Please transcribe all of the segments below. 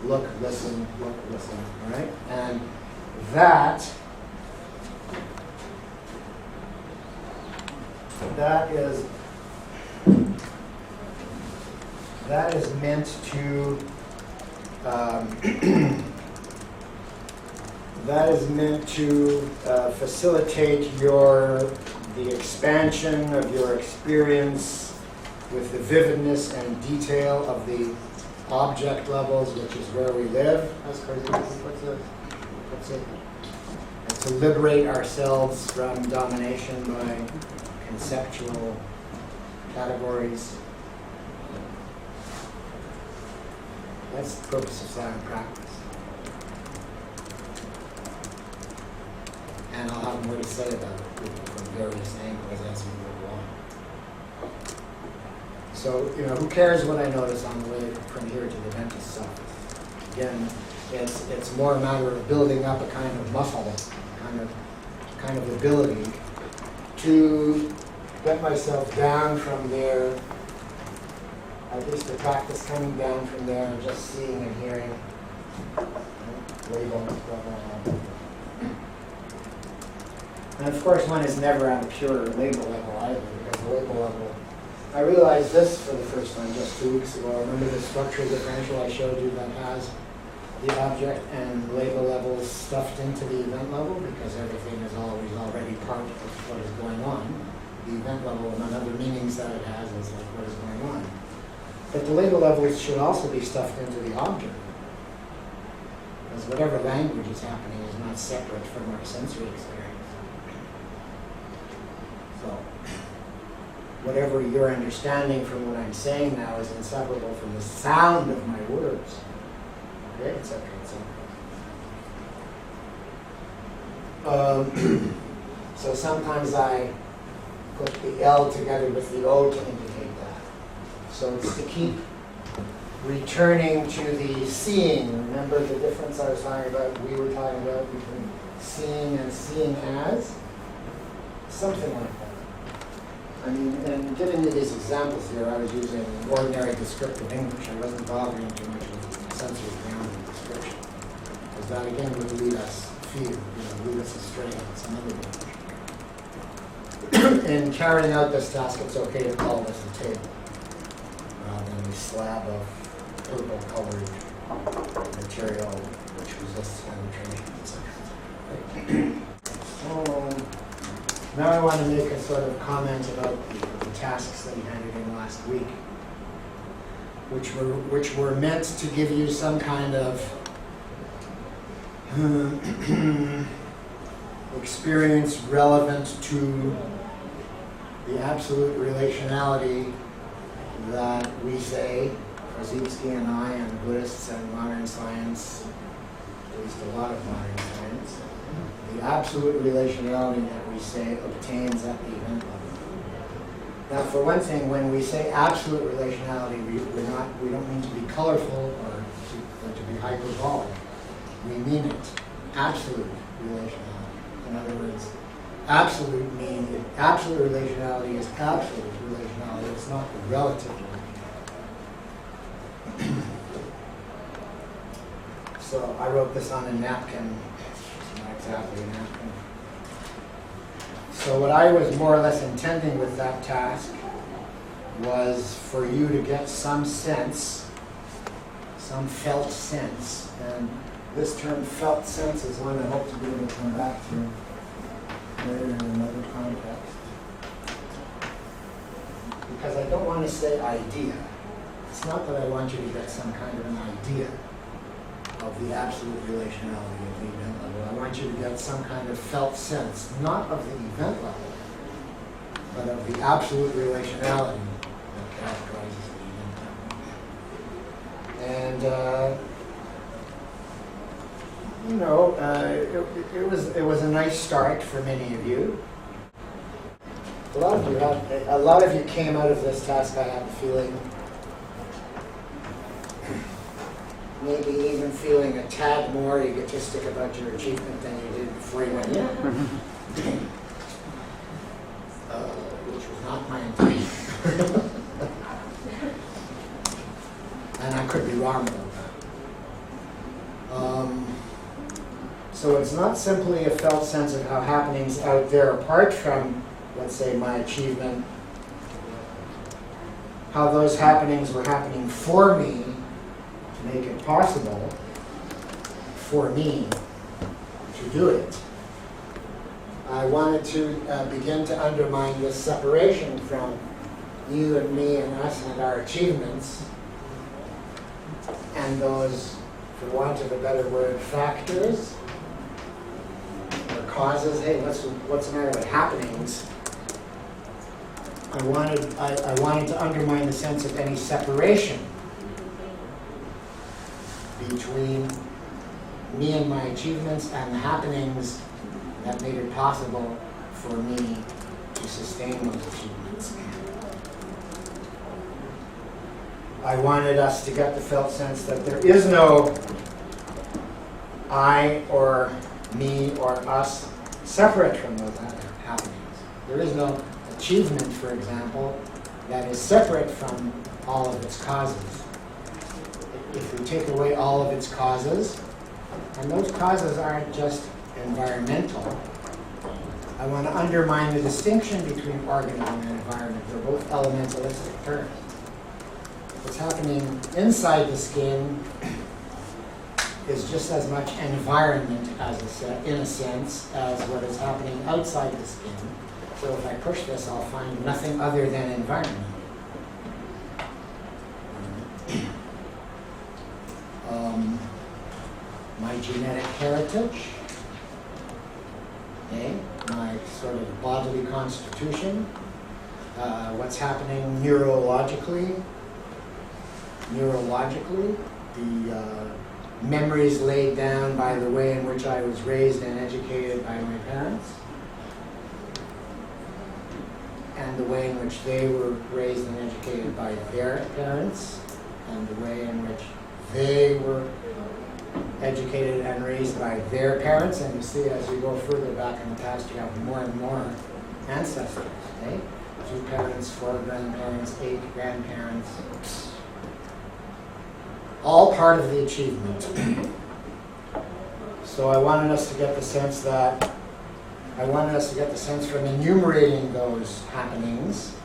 look, listen, all right? And that is meant to facilitate the expansion of your experience with the vividness and detail of the object levels, which is where we live. That's crazy. What's it? And to liberate ourselves from domination by conceptual categories. That's the purpose of silent practice. And I'll have more to say about it from various angles as we move along. So, who cares what I notice on the way from here to the dentist's office? Again, it's more a matter of building up a kind of muscle, kind of ability to get myself down from there. At least to practice coming down from there and just seeing and hearing. Label. And of course, one is never at a pure label level either, because the label level. I realized this for the first time just 2 weeks ago. Remember the structural differential I showed you that has the object and label levels stuffed into the event level, because everything is always already part of what is going on. The event level, among other meanings that it has, is like what is going on. But the label levels should also be stuffed into the object. Because whatever language is happening is not separate from our sensory experience. So, whatever you're understanding from what I'm saying now is inseparable from the sound of my words. Okay, etc., etc. So sometimes I put the L together with the O to indicate that. So it's to keep returning to the seeing. Remember the difference we were talking about between seeing and seeing as? Something like that. I mean, and getting into these examples here, I was using ordinary descriptive English. I wasn't bothering too much with sensory grounding description. Because that again would lead us lead us astray on some other dimension. In carrying out this task, it's okay to call this a table, rather than a slab of purple-colored material which resists penetration, etc. So now I want to make a sort of comment about the tasks that he handed in last week, which were meant to give you some kind of experience relevant to the absolute relationality that we say, Krasitsky and I, and the Buddhists and modern science, at least a lot of modern science, the absolute relationality that we say obtains at the event level. Now, for one thing, when we say absolute relationality, we don't mean to be colorful or to be hyperbolic. We mean it. Absolute relationality. In other words, absolute relationality is absolute relationality. It's not relative relationality. So I wrote this on a napkin. It's not exactly a napkin. So what I was more or less intending with that task was for you to get some sense, some felt sense, and this term felt sense is one I hope to be able to come back to later in another context. Because I don't want to say idea. It's not that I want you to get some kind of an idea of the absolute relationality of the event level. I want you to get some kind of felt sense, not of the event level, but of the absolute relationality that characterizes the event level. And it was a nice start for many of you. A lot of you came out of this task, I have a feeling, maybe even feeling a tad more egotistic about your achievement than you did before you went in. Which was not my intention. And I could be wrong about that. So it's not simply a felt sense of how happenings out there, apart from, let's say, my achievement, how those happenings were happening for me to make it possible for me to do it. I wanted to begin to undermine this separation from you and me and us and our achievements and those, for want of a better word, factors or causes. Hey, what's the matter with happenings? I wanted to undermine the sense of any separation between me and my achievements and the happenings that made it possible for me to sustain those achievements. I wanted us to get the felt sense that there is no I or me or us separate from those happenings. There is no achievement, for example, that is separate from all of its causes. If we take away all of its causes, and those causes aren't just environmental, I want to undermine the distinction between organism and environment. They're both elementalistic terms. What's happening inside the skin is just as much environment in a sense as what is happening outside the skin. So if I push this, I'll find nothing other than environment. My genetic heritage, okay, my sort of bodily constitution, what's happening neurologically, the memories laid down by the way in which I was raised and educated by my parents, and the way in which they were raised and educated by their parents, and the way in which they were educated and raised by their parents. And you see, as you go further back in the past, you have more and more ancestors, okay? 2 parents, 4 grandparents, 8 grandparents, all part of the achievement. So I wanted us to get the sense from enumerating those happenings.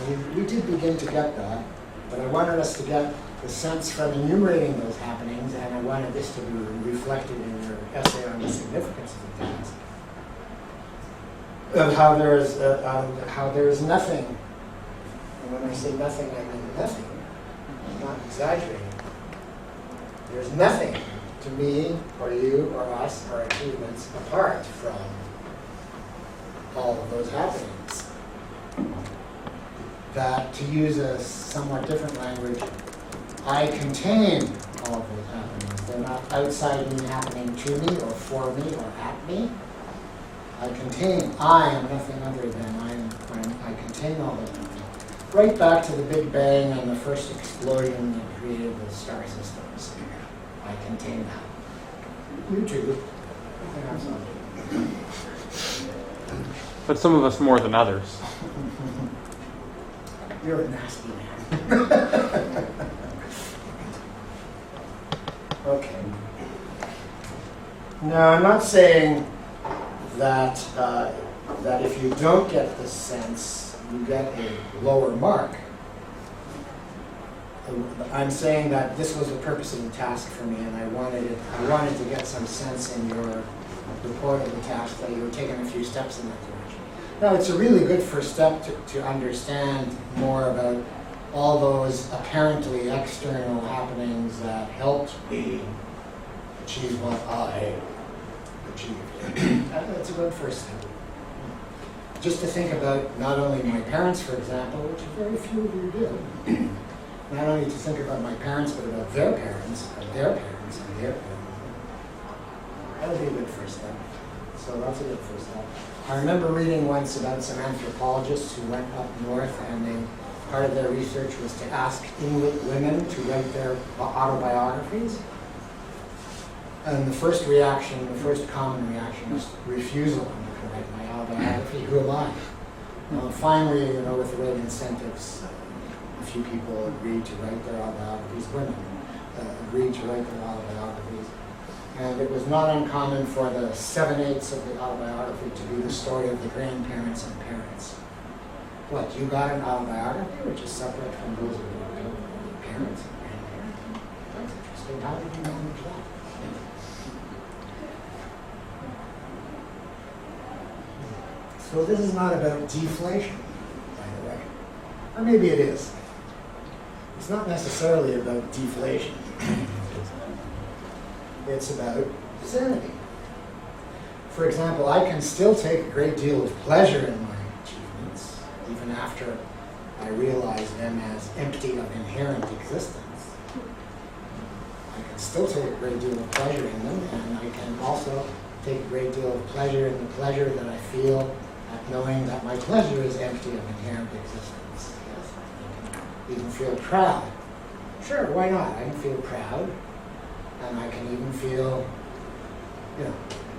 And we did begin to get that, but I wanted us to get the sense from enumerating those happenings, and I wanted this to be reflected in your essay on the significance of the task, of how there is nothing. And when I say nothing, I mean nothing. I'm not exaggerating. There's nothing to me or you or us or achievements apart from all of those happenings. That, to use a somewhat different language, I contain all of those happenings. They're not outside me happening to me or for me or at me. I am nothing other than I contain all of them. Right back to the Big Bang and the first explosion that created the star systems. I contain that. You too. But some of us more than others. You're a nasty man. Okay. Now, I'm not saying that if you don't get this sense, you get a lower mark. I'm saying that this was the purpose of the task for me, and I wanted to get some sense in your report of the task that you were taking a few steps in that direction. Now, it's a really good first step to understand more about all those apparently external happenings that helped me achieve what I achieved. That's a good first step. Just to think about not only my parents, for example, which very few of you do, not only to think about my parents, but about their parents, and their parents, and their parents. That would be a good first step. So that's a good first step. I remember reading once about some anthropologists who went up north, and part of their research was to ask Inuit women to write their autobiographies. And the first common reaction was refusal. I'm not going to write my autobiography. Who am I? Finally, with the right incentives, a few people agreed to write their autobiographies. Women agreed to write their autobiographies. And it was not uncommon for the 7/8 of the autobiography to be the story of the grandparents and parents. What, you got an autobiography which is separate from those of your parents and grandparents? That's interesting. How did you manage that? So this is not about deflation, by the way. Or maybe it is. It's not necessarily about deflation. It's about sanity. For example, I can still take a great deal of pleasure in my achievements, even after I realize them as empty of inherent existence. I can still take a great deal of pleasure in them, and I can also take a great deal of pleasure in the pleasure that I feel at knowing that my pleasure is empty of inherent existence. Yes, I can even feel proud. Sure, why not? I can feel proud. And I can even feel,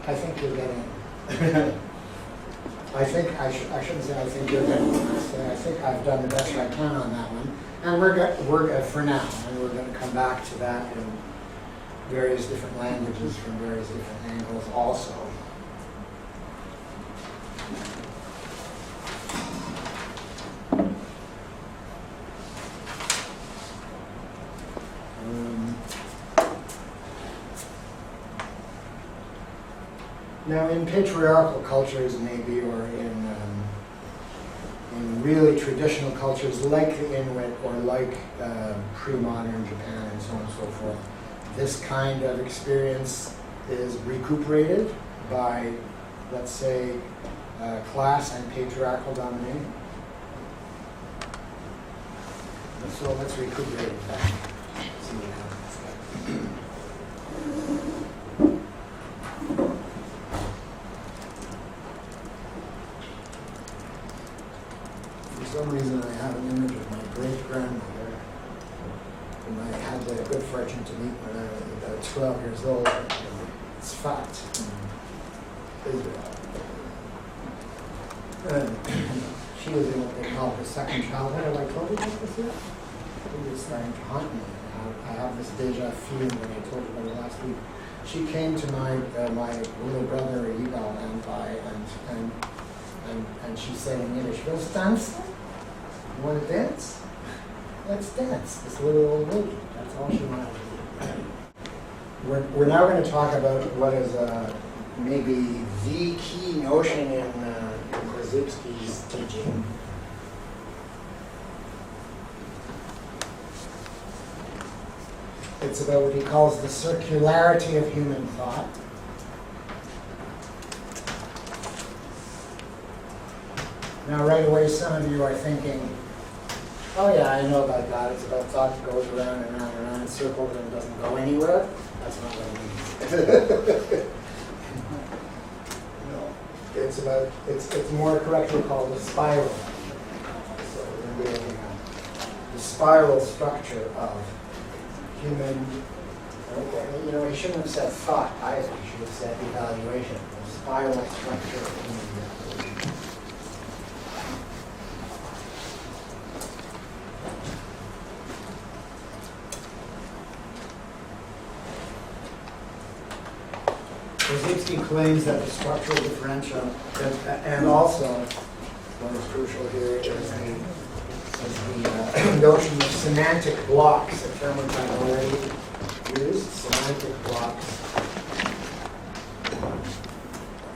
I think you're getting, I shouldn't say I think you're getting, I think I've done the best I can on that one. And we're for now, and we're going to come back to that in various different languages from various different angles also. Now, in patriarchal cultures, maybe, or in really traditional cultures like the Inuit or like pre-modern Japan and so on and so forth, this kind of experience is recuperated by, let's say, class and patriarchal domination. So let's recuperate it back. See what happens. For some reason, I have an image of my great-grandmother, whom I had the good fortune to meet when I was about 12 years old. It's fact. Israel. She was in what they call her second childhood. Have I told you about this yet? It was starting to haunt me. I have this deja vu when I told you about it last week. She came to my little brother Eugene and she said in Yiddish, "Let's dance. You want to dance? Let's dance." This little old lady. That's all she wanted to do. We're now going to talk about what is maybe the key notion in Korzybski's teaching. It's about what he calls the circularity of human thought. Now, right away, some of you are thinking, oh yeah, I know about that. It's about thought that goes around and around and around in circles and doesn't go anywhere. That's not what it means. No. It's more correctly called a spiral. So we're going to be the spiral structure of human, he shouldn't have said thought either. He should have said evaluation. The spiral structure of human behavior. Korzybski claims that the structural differential, and also what is crucial here is the notion of semantic blocks, a term which I've already used, semantic blocks.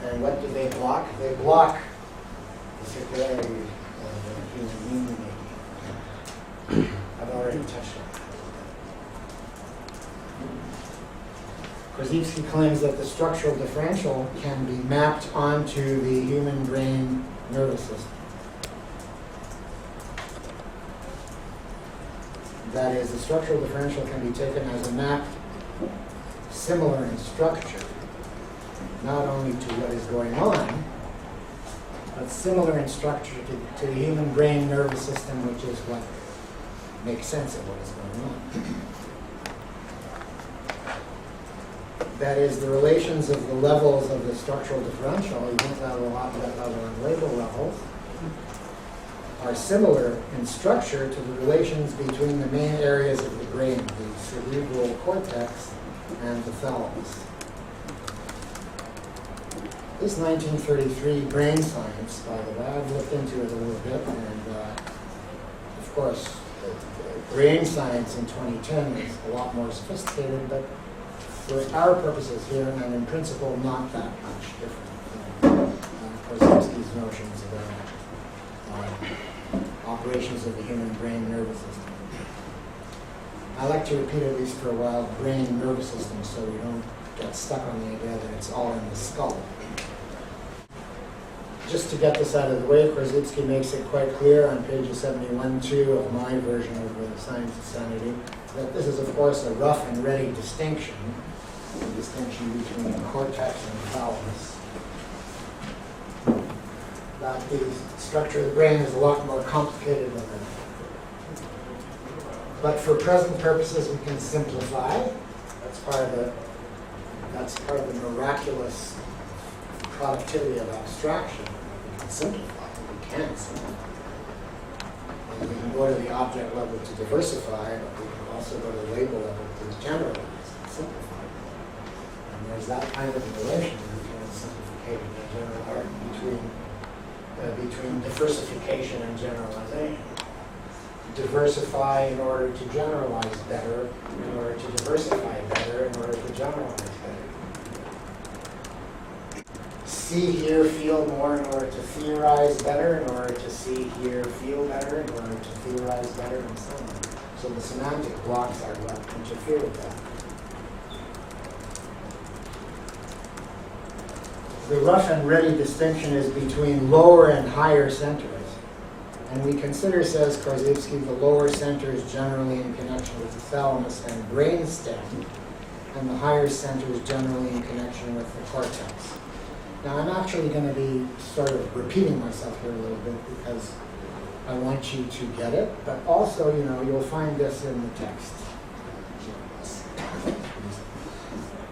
And what do they block? They block the circularity of human meaning. I've already touched on that. Korzybski claims that the structural differential can be mapped onto the human brain nervous system. That is, the structural differential can be taken as a map similar in structure, not only to what is going on, but similar in structure to the human brain nervous system, which is what makes sense of what is going on. That is, the relations of the levels of the structural differential, event level, object level, and label levels, are similar in structure to the relations between the main areas of the brain, the cerebral cortex and the thalamus. This 1933 brain science, by the way, I've looked into it a little bit, and of course, the brain science in 2010 is a lot more sophisticated, but for our purposes here, and in principle, not that much different than Korzybski's notions about operations of the human brain nervous system. I like to repeat, at least for a while, brain nervous system, so we don't get stuck on the idea that it's all in the skull. Just to get this out of the way, Korzybski makes it quite clear on pages 71-2 of my version of the Science of Sanity that this is, of course, a rough and ready distinction, the distinction between the cortex and the thalamus. That the structure of the brain is a lot more complicated than that. But for present purposes, we can simplify. That's part of the miraculous productivity of abstraction. We can simplify. We can simplify. And we can go to the object level to diversify, but we can also go to the label level to generalize and simplify. And there's that kind of relation between simplification and between diversification and generalization. Diversify in order to generalize better, in order to diversify better, in order to generalize better. See, hear, feel more in order to theorize better, in order to see, hear, feel better, in order to theorize better, and so on. So the semantic blocks are what interfere with that. The rough and ready distinction is between lower and higher centers. And we consider, says Korzybski, the lower centers generally in connection with the thalamus and brainstem, and the higher centers generally in connection with the cortex. Now, I'm actually going to be sort of repeating myself here a little bit because I want you to get it, but also, you'll find this in the text.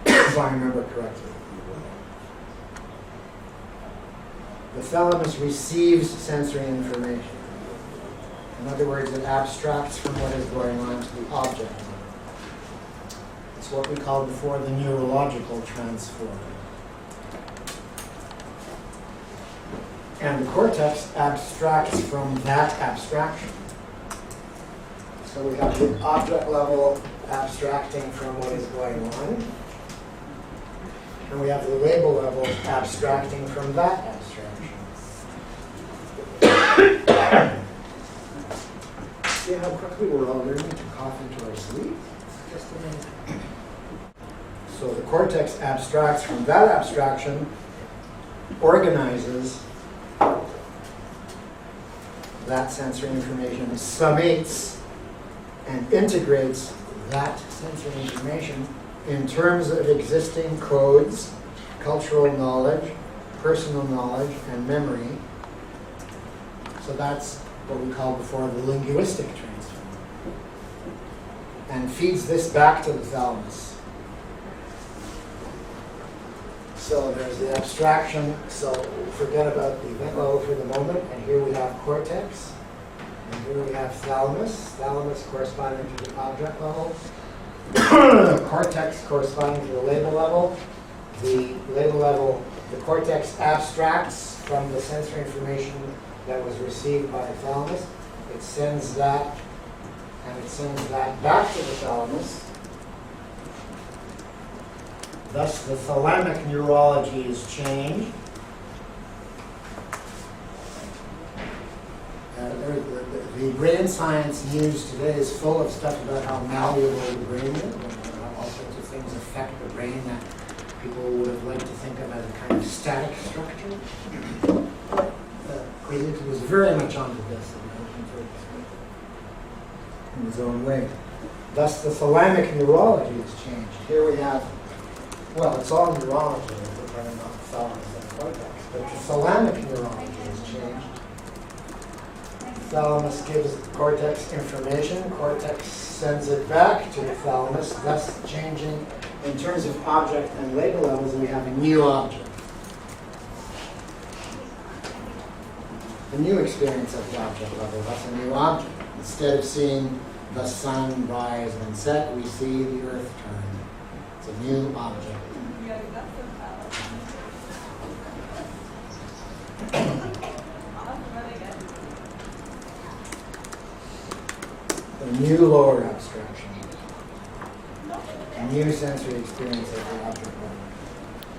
If I remember correctly. The thalamus receives sensory information. In other words, it abstracts from what is going on to the object. It's what we called before the neurological transform. And the cortex abstracts from that abstraction. So we have the object level abstracting from what is going on. And we have the label level abstracting from that abstraction. See how quickly we're all learning to cough into our sleep? Just a minute. So the cortex abstracts from that abstraction, organizes that sensory information, summates and integrates that sensory information in terms of existing codes, cultural knowledge, personal knowledge, and memory. So that's what we called before the linguistic transfer, and feeds this back to the thalamus. So there's the abstraction, so forget about the event level for the moment, and here we have cortex, and here we have thalamus corresponding to the object level, cortex corresponding to the label level. The label level, the cortex abstracts from the sensory information that was received by the thalamus. It sends that, and it sends that back to the thalamus. Thus, the thalamic neurology is changed. The brain science news today is full of stuff about how malleable the brain is, and how all sorts of things affect the brain that people would have liked to think of as a kind of static structure. He was very much onto this in 1933 in his own way. Thus, the thalamic neurology has changed. Here we have, well, it's all neurology, depending on the thalamus and the cortex, but the thalamic neurology has changed. Thalamus gives the cortex information, cortex sends it back to the thalamus, thus changing in terms of object and label levels. We have a new object. A new experience of the object level, that's a new object. Instead of seeing the sun rise and set, we see the earth turn. It's a new object. new lower abstraction, a new sensory experience at the object level.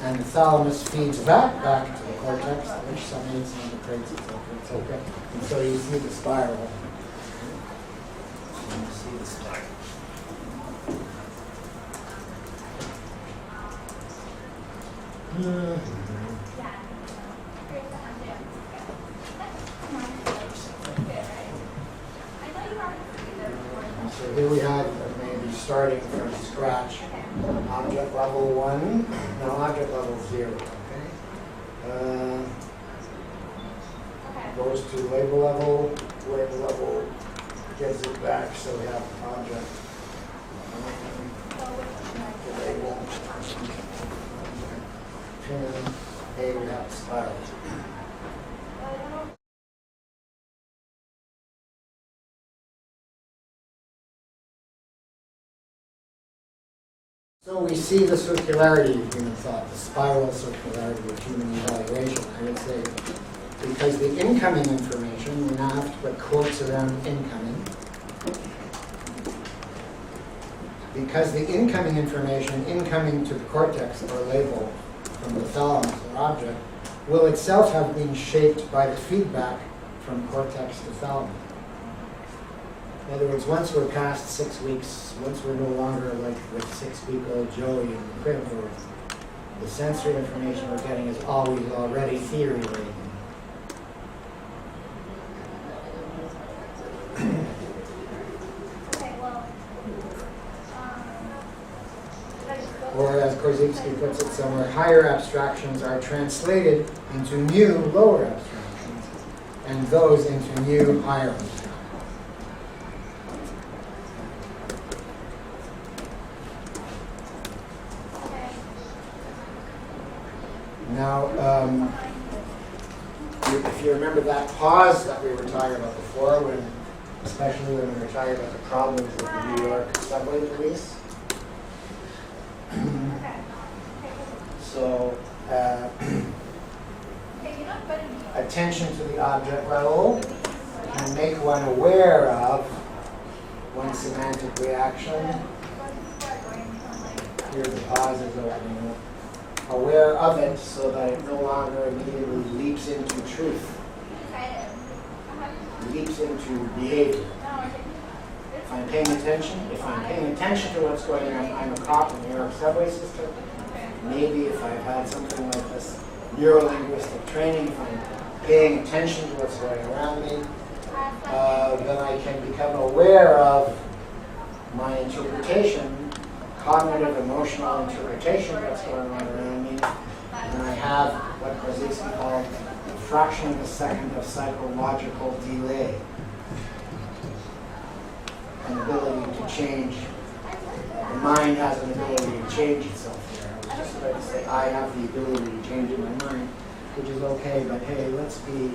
And the thalamus feeds that back to the cortex, which summates and integrates, etc. And so you see the spiral. And you see the spiral. So here we have maybe starting from scratch, object level 1, no, object level 0, okay? Goes to label level, label level gives it back, so we have object label, pin, A, we have spiral. So we see the circularity of human thought, the spiral circularity of human evaluation, I would say, because the incoming information, we now have to put quotes around incoming, because the incoming information, incoming to the cortex or label from the thalamus or object, will itself have been shaped by the feedback from cortex to thalamus. In other words, once we're past 6 weeks, once we're no longer like with 6-week-old Joey in the crib, the sensory information we're getting is always already theory-laden. Or as Korzybski puts it somewhere, higher abstractions are translated into new lower abstractions, and those into new higher abstractions. Now, if you remember that pause that we were talking about before, especially when we were talking about the problems with the New York subway police. So, attention to the object level can make one aware of one semantic reaction. Here the pause is opening. Aware of it so that it no longer immediately leaps into truth, leaps into behavior. If I'm paying attention to what's going on, I'm a cop in the New York subway system. Maybe if I've had something like this neuro-linguistic training, if I'm paying attention to what's going around me, then I can become aware of my interpretation, cognitive, emotional interpretation of what's going on around me, and I have what Korzybski called a fraction of a second of psychological delay, an ability to change. The mind has an ability to change itself there. I was just about to say I have the ability to change in my mind, which is okay, but hey, let's be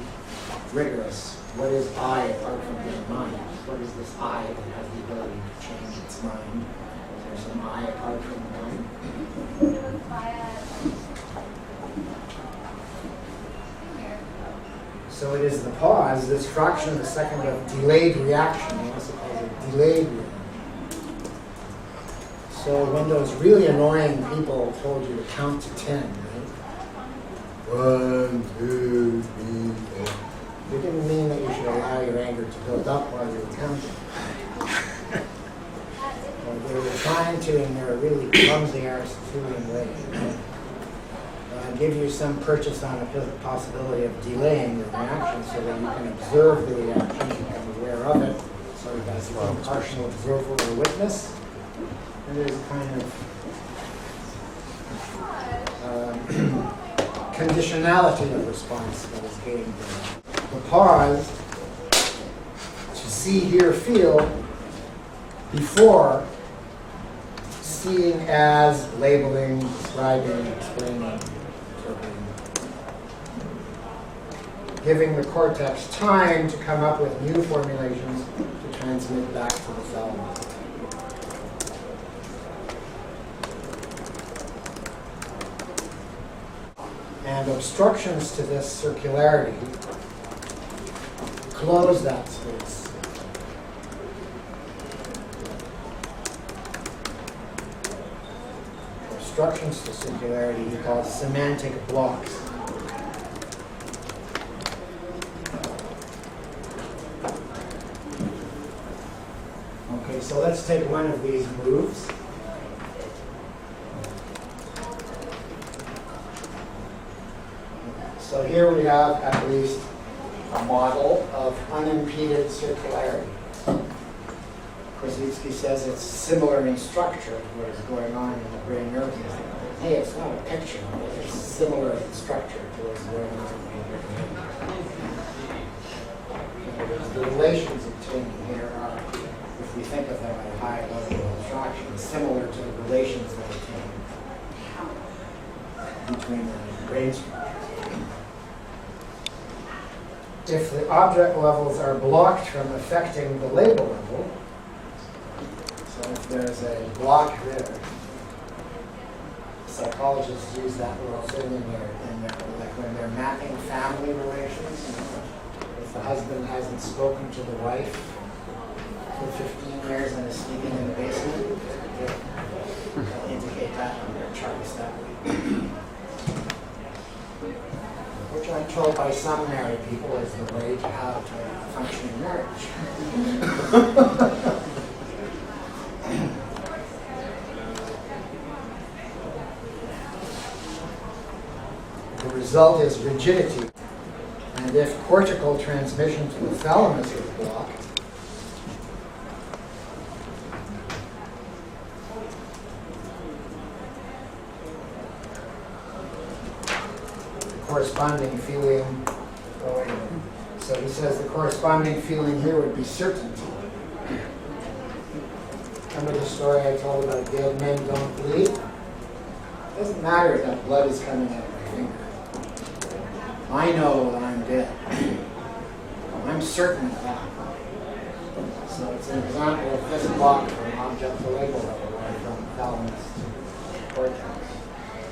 rigorous. What is I apart from the mind? What is this I that has the ability to change its mind? Some I apart from the mind. So it is the pause, this fraction of a second of delayed reaction. I also call it delayed reaction. So when those really annoying people told you to count to 10, right? 1, 2, 3, 4. They didn't mean that you should allow your anger to build up while you were counting. They were trying to, in their really clumsy Aristotelian way, give you some purchase on a possibility of delaying the reaction so that you can observe the reaction, become aware of it, sort of as an impartial observer or witness. And there's a kind of conditionality of response that is gained there. The pause, to see, hear, feel, before seeing as, labeling, describing, explaining, interpreting. Giving the cortex time to come up with new formulations to transmit back to the thalamus. And obstructions to this circularity close that space. obstructions to circularity he calls semantic blocks. Okay, so let's take one of these moves. So here we have at least a model of unimpeded circularity. Krasicki says it's similar in structure to what is going on in the brain neurons. Hey, it's not a picture, it's similar in structure to what's going on in the brain. The relations obtained here are, if we think of them at a high level of abstraction, similar to the relations that obtain between the brain structures. If the object levels are blocked from affecting the label level, so if there's a block there, psychologists use that little thing in their like when they're mapping family relations. You know, if the husband hasn't spoken to the wife for 15 years and is sleeping in the basement, they'll indicate that on their charts that way. Which I'm told by some married people is the way to have a functioning marriage. The result is rigidity. And if cortical transmission to the thalamus is blocked, corresponding feeling, so he says the corresponding feeling here would be certainty. Remember the story I told about dead men don't bleed? It doesn't matter that blood is coming out of my finger. I know that I'm dead. I'm certain of that. So it's an example of this block from object to label level, or from thalamus to cortex.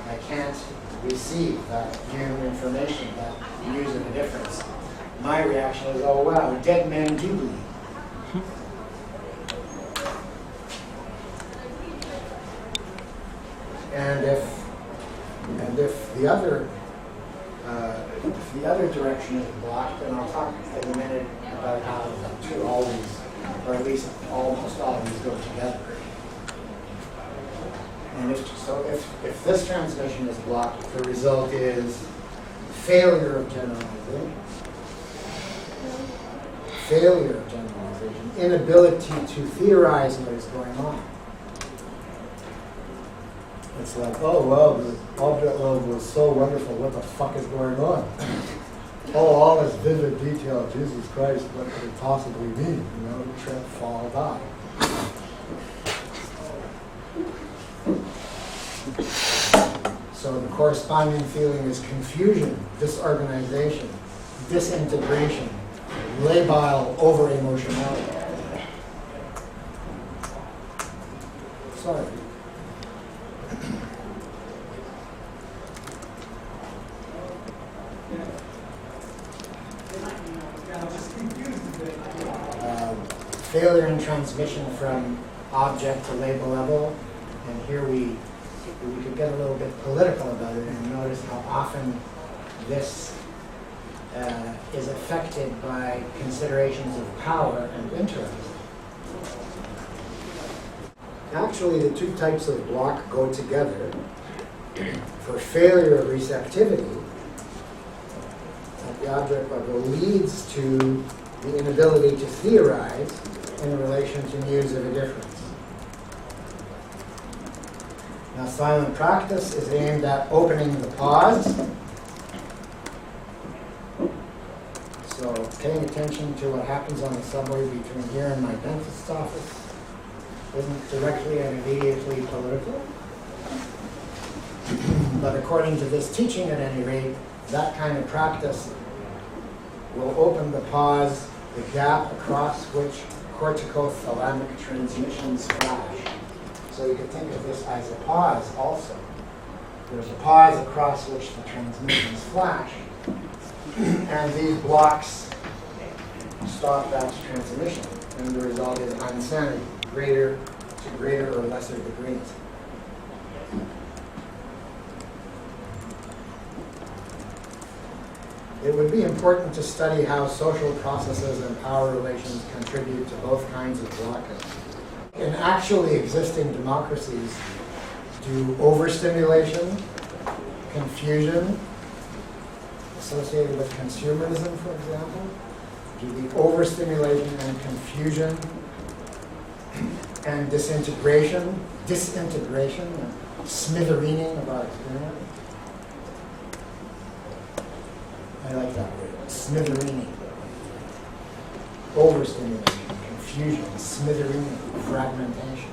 I can't receive that new information, that news of a difference. My reaction is, oh wow, dead men do bleed. And if the other direction is blocked, and I'll talk in a minute about how the two always, or at least almost always, go together. And if this transmission is blocked, the result is failure of generalization, inability to theorize what is going on. It's like, oh, well, the object level was so wonderful, what the fuck is going on? Oh, all this vivid detail, Jesus Christ, what could it possibly mean? You know, trip, fall, die. So the corresponding feeling is confusion, disorganization, disintegration, labile over-emotionality. Sorry. Failure in transmission from object to label level, and here we could get a little bit political about it and notice how often this is affected by considerations of power and interest. Actually, the two types of block go together. For failure of receptivity at the object level leads to the inability to theorize in relation to news of a difference. Now, silent practice is aimed at opening the pause. So, paying attention to what happens on the subway between here and my dentist's office isn't directly and immediately political. But according to this teaching, at any rate, that kind of practice will open the pause, the gap across which cortical-thalamic transmissions flash. So you could think of this as a pause also. There's a pause across which the transmissions flash, and these blocks stop that transmission, and the result is insanity, to greater or lesser degrees. it would be important to study how social processes and power relations contribute to both kinds of blockage. In actually existing democracies, do overstimulation, confusion, associated with consumerism, for example, do the overstimulation and confusion and disintegration, and smithereening of our experience? I like that word, smithereening. Overstimulation, confusion, smithereening, fragmentation.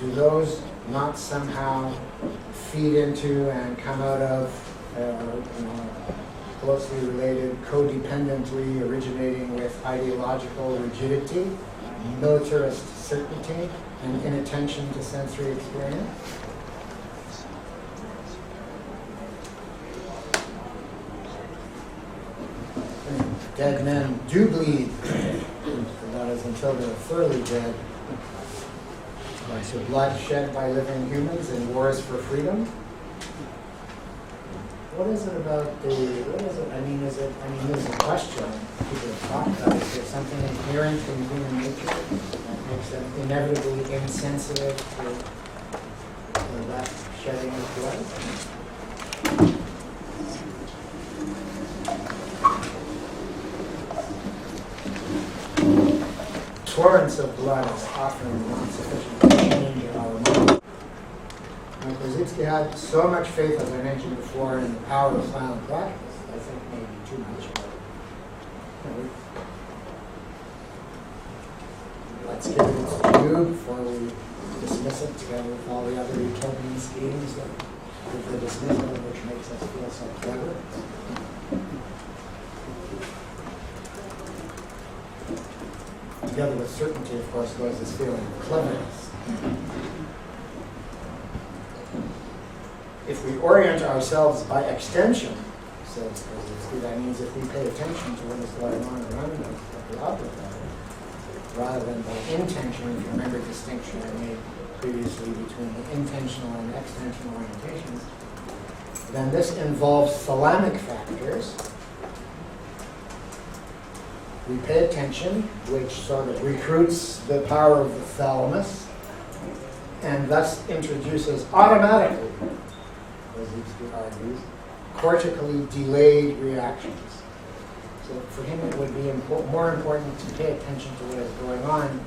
Do those not somehow feed into and come out of closely related, codependently originating with ideological rigidity, militarist certainty, and inattention to sensory experience? Dead men do bleed, that is until they're thoroughly dead. So blood shed by living humans in wars for freedom. What is it about there's a question people have talked about. Is there something inherent in human nature that makes them inevitably insensitive to that shedding of blood? Torrents of blood is often not sufficient to change our mind. Korzybski had so much faith, as I mentioned before, in the power of silent practice. I think maybe too much. Let's give it its due before we dismiss it together with all the other utopian schemes that with the dismissal of which makes us feel so clever. Together with certainty, of course, goes this feeling of cleverness. If we orient ourselves by extension, says Korzybski, that means if we pay attention to what is going on around us, at the object of it, rather than by intention, if you remember the distinction I made previously between the intentional and extensional orientations, then this involves thalamic factors. We pay attention, which sort of recruits the power of the thalamus, and thus introduces automatically, as Korzybski argues, cortically delayed reactions. So for him it would be more important to pay attention to what is going on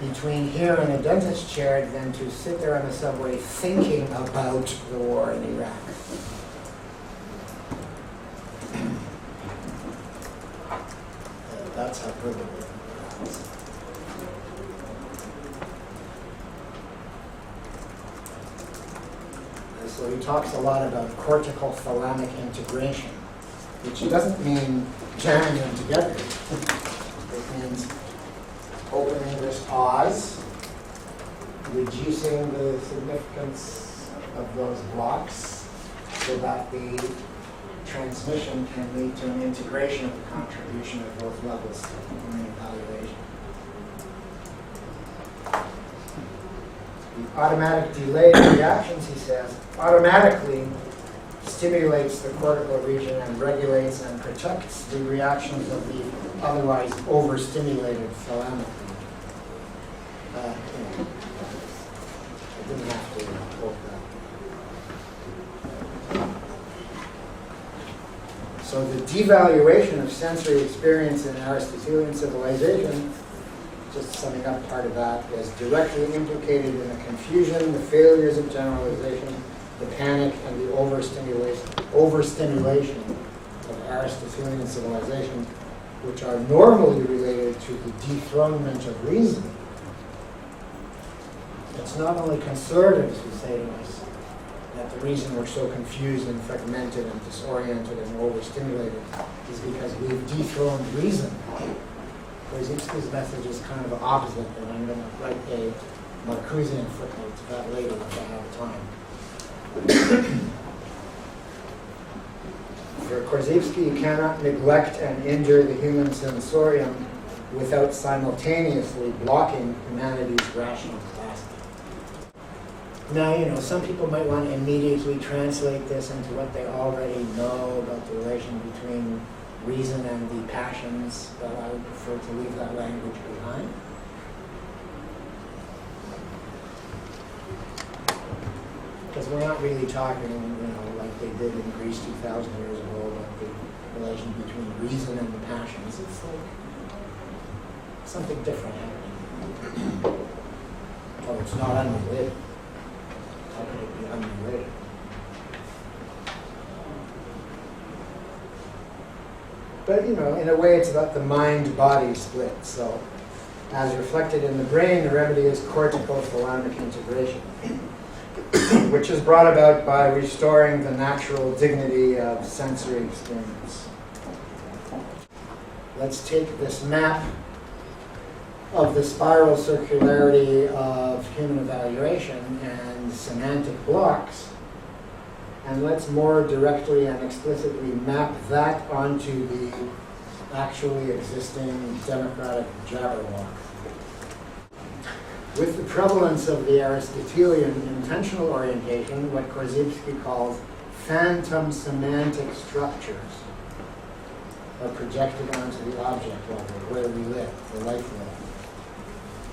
between here and a dentist chair than to sit there on the subway thinking about the war in Iraq. That's how good it is. So he talks a lot about cortical-thalamic integration, which doesn't mean jamming them together. It means opening this pause, reducing the significance of those blocks so that the transmission can lead to an integration of the contribution of both levels in the evaluation. The automatic delayed reactions, he says, automatically stimulates the cortical region and regulates and protects the reactions of the otherwise overstimulated thalamic region. I didn't have to quote that. So the devaluation of sensory experience in Aristotelian civilization, just summing up part of that, is directly implicated in the confusion, the failures of generalization, the panic, and the overstimulation of Aristotelian civilization, which are normally related to the dethronement of reason. It's not only conservatives who say to us that the reason we're so confused and fragmented and disoriented and overstimulated is because we've dethroned reason. Korzybski's message is kind of opposite, and I'm going to write a Marcusian footnote to that later if I have time. For Korzybski, you cannot neglect and injure the human sensorium without simultaneously blocking humanity's rational capacity. Now, you know, some people might want to immediately translate this into what they already know about the relation between reason and the passions, but I would prefer to leave that language behind. Because we're not really talking, you know, like they did in Greece 2,000 years ago about the relation between reason and the passions. It's like something different happening. Oh, it's not unrelated. How could it be unrelated? But, you know, in a way, it's about the mind-body split. So, as reflected in the brain, the remedy is cortical-thalamic integration, which is brought about by restoring the natural dignity of sensory experience. Let's take this map of the spiral circularity of human evaluation and semantic blocks, and let's more directly and explicitly map that onto the actually existing democratic Jabberwock. With the prevalence of the Aristotelian intentional orientation, what Korzybski calls phantom semantic structures are projected onto the object level, where we live, the life level.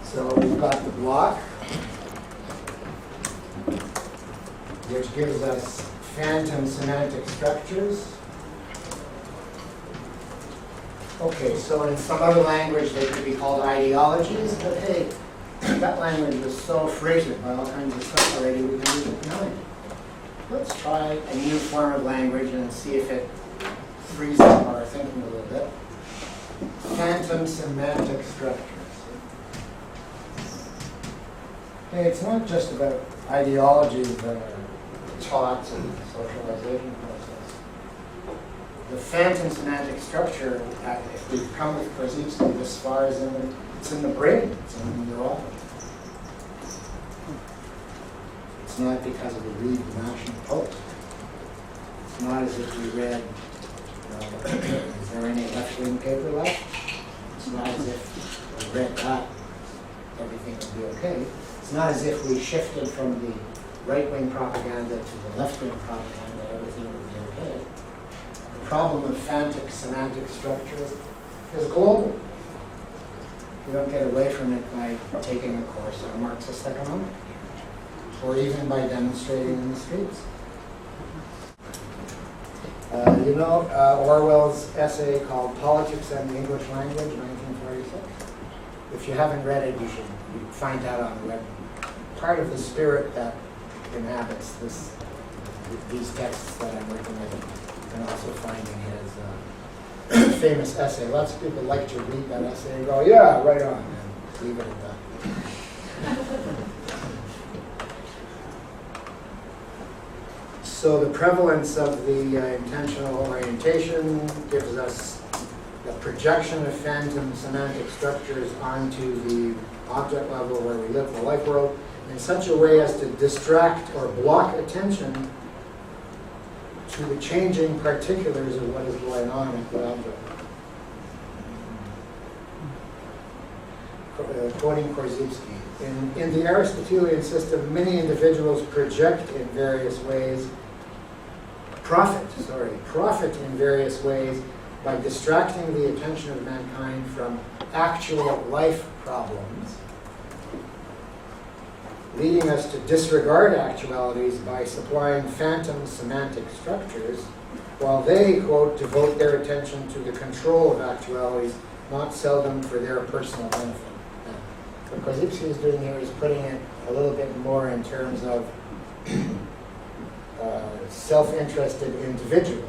So we've got the block, which gives us phantom semantic structures. Okay, so in some other language they could be called ideologies, but hey, that language is so freighted by all kinds of stuff already, we can use it tonight. Let's try a new form of language and see if it frees up our thinking a little bit. Phantom semantic structures. Hey, it's not just about ideologies that are taught in the socialization process. The phantom semantic structure, if we've come with Korzybski this far, is it's in the brain, it's in the neurology. It's not because we read the National Post. It's not as if we read, is there any left-wing paper left? It's not as if we read that, everything would be okay. It's not as if we shifted from the right-wing propaganda to the left-wing propaganda, everything would be okay. The problem of phantom semantic structure is global. You don't get away from it by taking a course on Marxist economics, or even by demonstrating in the streets. You know Orwell's essay called Politics and the English Language, 1946? If you haven't read it, you should find out on the web. Part of the spirit that inhabits these texts that I'm working with, and also finding his famous essay. Lots of people like to read that essay and go, yeah, right on, and leave it at that. So the prevalence of the intentional orientation gives us the projection of phantom semantic structures onto the object level where we live the life world in such a way as to distract or block attention to the changing particulars of what is going on at the object. Quoting Korzybski, in the Aristotelian system, many individuals project in various ways, profit in various ways by distracting the attention of mankind from actual life problems, leading us to disregard actualities by supplying phantom semantic structures, while they, quote, devote their attention to the control of actualities, not seldom for their personal benefit. What Korzybski is doing here is putting it a little bit more in terms of self-interested individuals.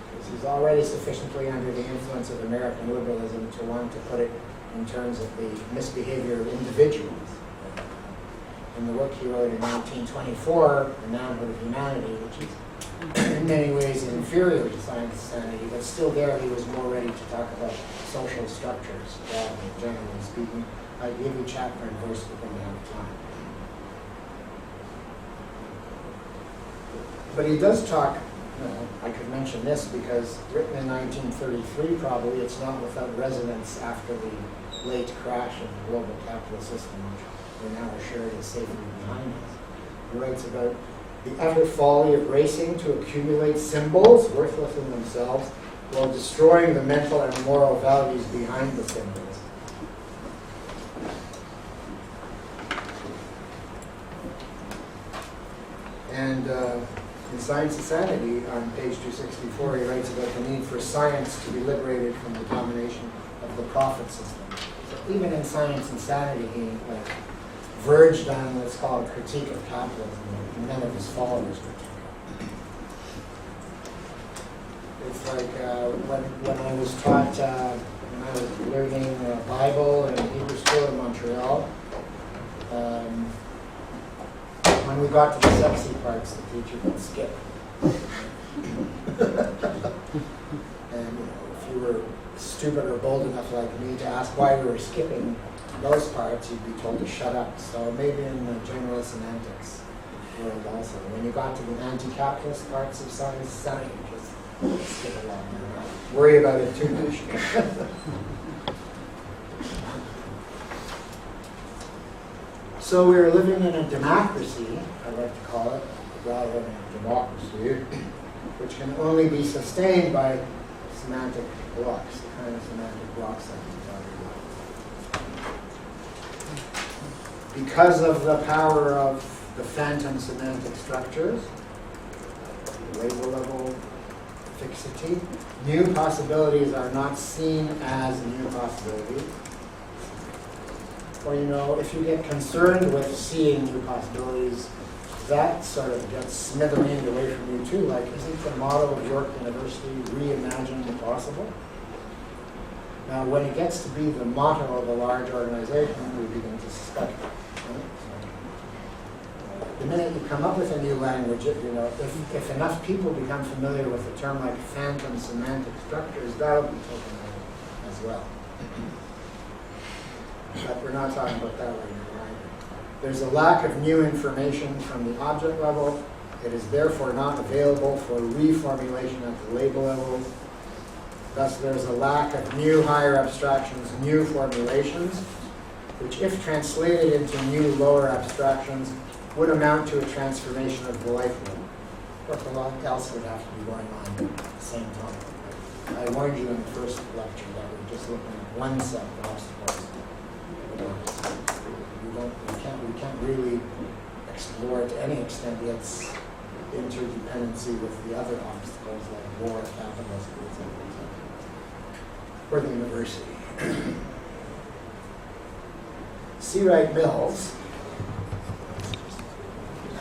Because he's already sufficiently under the influence of American liberalism to want to put it in terms of the misbehavior of individuals. In the work he wrote in 1924, The Manhood of Humanity, which is in many ways inferior to science sanity, but still there he was more ready to talk about social structures, generally speaking. I give you chapter and verse because we have time. But he does talk, I could mention this because written in 1933 probably, it's not without resonance after the late crash of the global capitalist system, which we're now assured is safely behind us. He writes about the utter folly of racing to accumulate symbols, worthless in themselves, while destroying the mental and moral values behind the symbols. And in Science and Sanity, on page 264, he writes about the need for science to be liberated from the domination of the profit system. So even in Science and Sanity, he verged on what's called critique of capitalism, and none of his followers would take it. It's like when I was taught, when I was learning the Bible in Hebrew school in Montreal, when we got to the sexy parts, the teacher would skip. And if you were stupid or bold enough like me to ask why we were skipping those parts, you'd be told to shut up. So maybe in the general semantics world also, when you got to the anti-capitalist parts of science, sanity, just skip along. Don't worry about it too much. So we're living in a democracy, I like to call it, rather than a democracy, which can only be sustained by semantic blocks, the kind of semantic blocks that we talked about. Because of the power of the phantom semantic structures, label level fixity, new possibilities are not seen as new possibilities. Or, if you get concerned with seeing new possibilities, that sort of gets smithereens away from you too. Like, isn't the motto of York University, reimagine the possible? Now, when it gets to be the motto of a large organization, we begin to suspect it. Right? So, the minute you come up with a new language, if enough people become familiar with a term like phantom semantic structures, that'll be taken over as well. But we're not talking about that right now, either. There's a lack of new information from the object level. It is therefore not available for reformulation at the label level. Thus, there's a lack of new higher abstractions, new formulations, which, if translated into new lower abstractions, would amount to a transformation of the life world. But a lot else would have to be going on at the same time. I warned you in the first lecture that we're just looking at one set of obstacles. We can't really explore to any extent its interdependency with the other obstacles like war, capitalism, etc. Or the university. C. Wright Mills.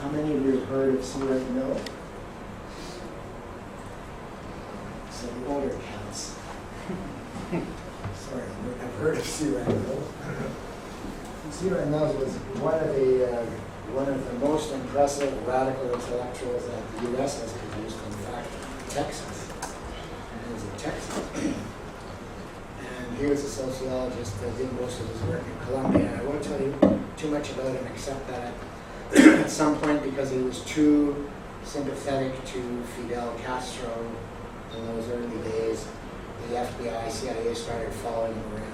How many of you have heard of C. Wright Mills? So the older cats. Sorry, I've heard of C. Wright Mills. C. Wright Mills was one of the most impressive radical intellectuals that the U.S. has produced. In fact, Texas. He was in Texas. And he was a sociologist that did most of his work in Columbia. And I won't tell you too much about him except that at some point, because he was too sympathetic to Fidel Castro in those early days, the FBI, CIA started following him around.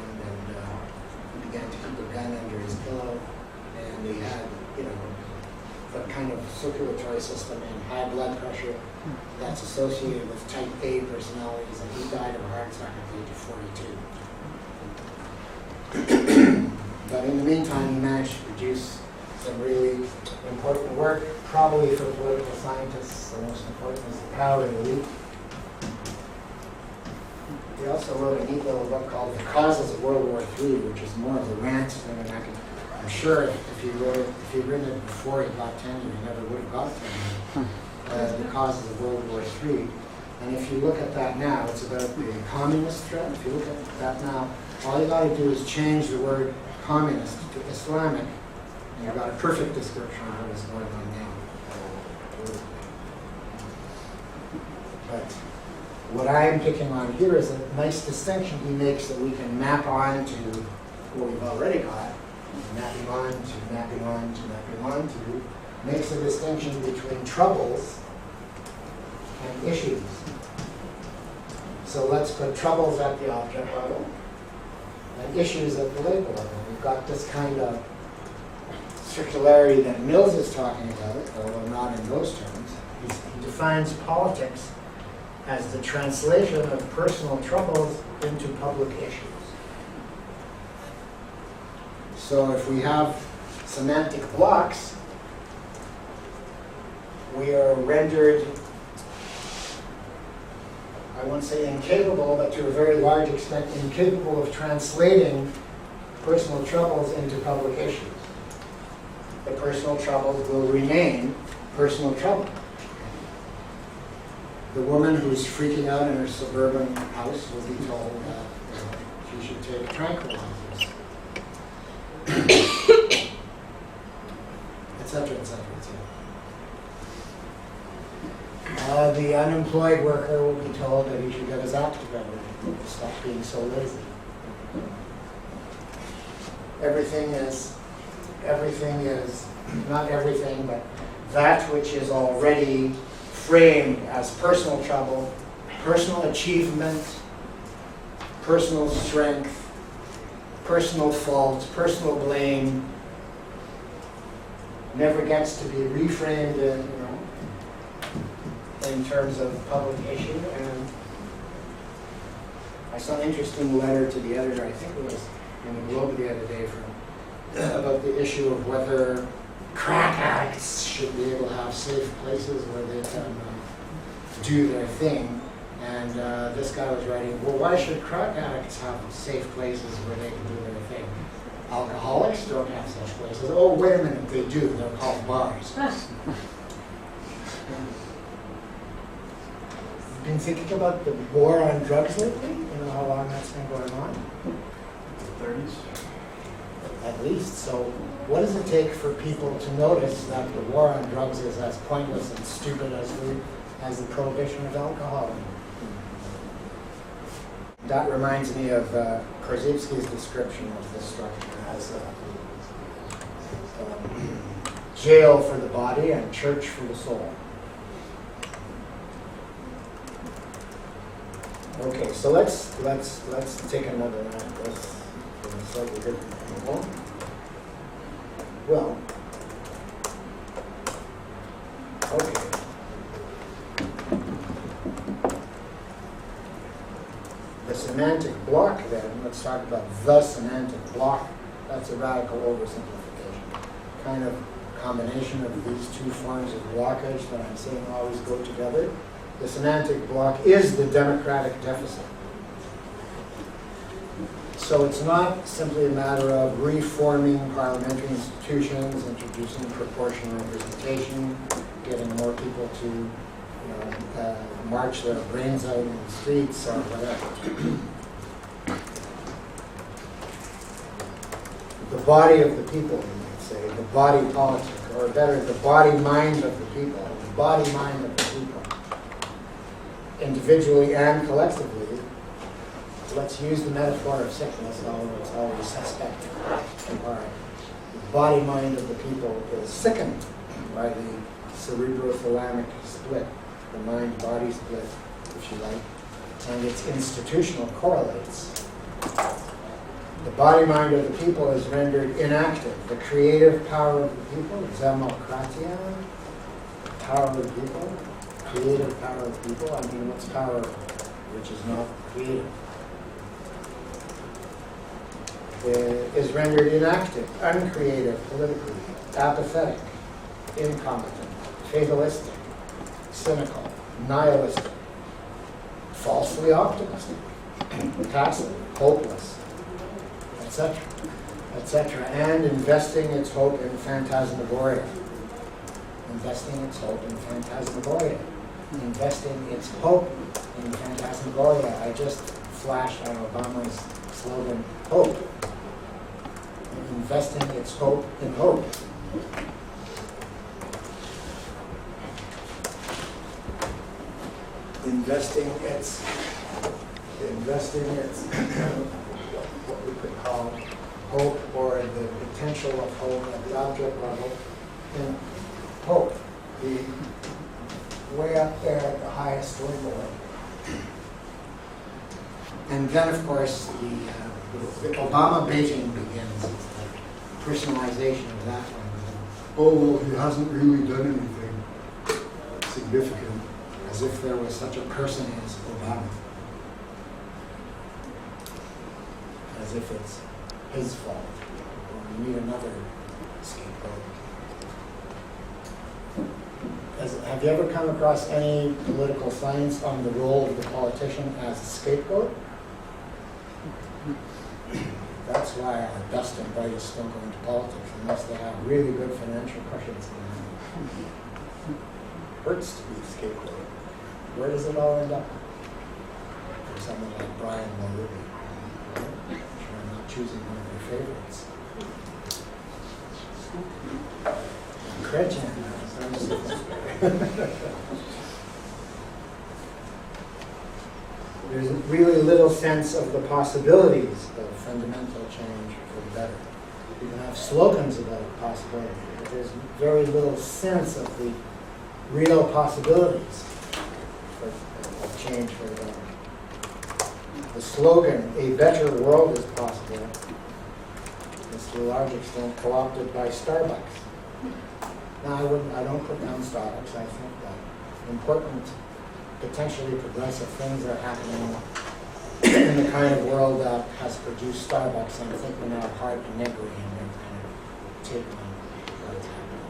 Began to keep a gun under his pillow, and he had, the kind of circulatory system and high blood pressure that's associated with type A personalities, and he died of a heart attack at the age of 42. But in the meantime, he managed to produce some really important work, probably for political scientists. The most important is The Power of the Elite. He also wrote a neat little book called The Causes of World War III, which is more of a rant than an academic. I'm sure if he'd written it before he got tenure, he never would have got tenure. The Causes of World War III. And if you look at that now, it's about the communist threat. If you look at that now, all you got to do is change the word communist to Islamic, and you've got a perfect description of what is going on now. But what I'm picking on here is a nice distinction he makes that we can map on to what we've already got, mapping on to, mapping on to, mapping on to, makes a distinction between troubles and issues. So let's put troubles at the object level and issues at the label level. We've got this kind of circularity that Mills is talking about, although not in those terms. He defines politics as the translation of personal troubles into public issues. So if we have semantic blocks, we are rendered, I won't say incapable, but to a very large extent incapable of translating personal troubles into public issues. The personal troubles will remain personal trouble. The woman who's freaking out in her suburban house will be told that she should take tranquilizers, etc., etc., etc. The unemployed worker will be told that he should get his act together and stop being so lazy. Everything is, not everything, but that which is already framed as personal trouble, personal achievement, personal strength, personal fault, personal blame, never gets to be reframed in terms of public issue. And I saw an interesting letter to the editor, I think it was in the Globe the other day, about the issue of whether crack addicts should be able to have safe places where they can do their thing. And this guy was writing, well, why should crack addicts have safe places where they can do their thing? Alcoholics don't have such places. Oh, wait a minute, they do. They're called bars. Been thinking about the war on drugs lately? You know how long that's been going on? 30s. At least. So what does it take for people to notice that the war on drugs is as pointless and stupid as the prohibition of alcohol? That reminds me of Korzybski's description of this structure as jail for the body and church for the soul. Okay, so let's take another round. Let's slightly different angle. Well, okay. The semantic block then, let's talk about the semantic block. That's a radical oversimplification. Kind of combination of these two forms of blockage that I'm saying always go together. The semantic block is the democratic deficit. So it's not simply a matter of reforming parliamentary institutions, introducing proportional representation, getting more people to march their brains out in the streets or whatever. The body of the people, you might say, the body politic, or better, the body mind of the people, the body mind of the people, individually and collectively. Let's use the metaphor of sickness, although it's always suspect and hard. The body mind of the people is sickened by the cerebro-thalamic split, the mind-body split, if you like, and its institutional correlates. The body mind of the people is rendered inactive. The creative power of the people, democratia, power of the people, creative power of the people. I mean, what's power which is not creative? Is rendered inactive, uncreative politically, apathetic, incompetent, fatalistic, cynical, nihilistic, falsely optimistic, passive, hopeless, etc., etc., and investing its hope in phantasmagoria. Investing its hope in phantasmagoria. Investing its hope in phantasmagoria. I just flashed on Obama's slogan, hope. Investing its hope in hope. Investing its what we could call hope, or the potential of hope at the object level, in hope, the way up there at the highest storyboard. And then, of course, the Obama baiting begins. Personalization of that one, oh, well, he hasn't really done anything significant. As if there was such a person as Obama. As if it's his fault, or we need another scapegoat. Have you ever come across any political science on the role of the politician as a scapegoat? That's why our best and brightest don't go into politics unless they have really good financial cushions in them. Hurts to be a scapegoat. Where does it all end up? For someone like Brian Mulroney. I'm not choosing one of your favorites. Cretchen. There's really little sense of the possibilities of fundamental change for the better. You can have slogans about possibility, but there's very little sense of the real possibilities of change for the better. The slogan, "A better world is possible," is to a large extent co-opted by Starbucks. Now, I don't put down Starbucks. I think that important, potentially progressive things are happening in the kind of world that has produced Starbucks. And I think we're now hard to Negri and they're kind of taking what's happening.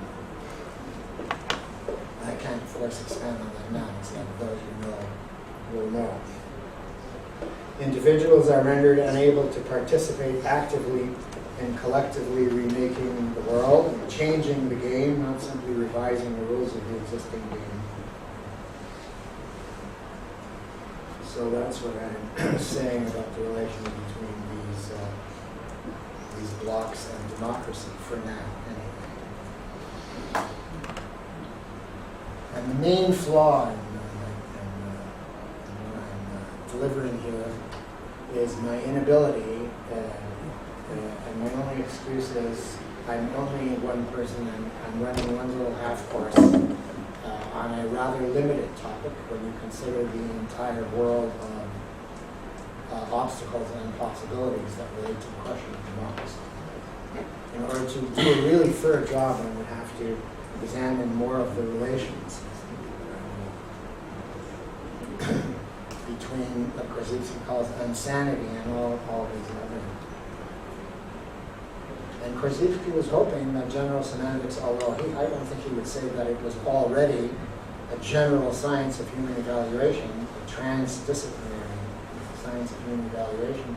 I can't, of course, expand on that now, except those who know will know. Individuals are rendered unable to participate actively in collectively remaking the world and changing the game, not simply revising the rules of the existing game. So that's what I'm saying about the relation between these blocks and democracy for now, anyway. And the main flaw in what I'm delivering here is my inability, and my only excuse is I'm only one person and I'm running one little half course on a rather limited topic when you consider the entire world of obstacles and possibilities that relate to the question of democracy. In order to do a really thorough job, I would have to examine more of the relations between what Korzybski calls insanity and all these other. And Korzybski was hoping that general semantics, although I don't think he would say that it was already a general science of human evaluation, a transdisciplinary science of human evaluation,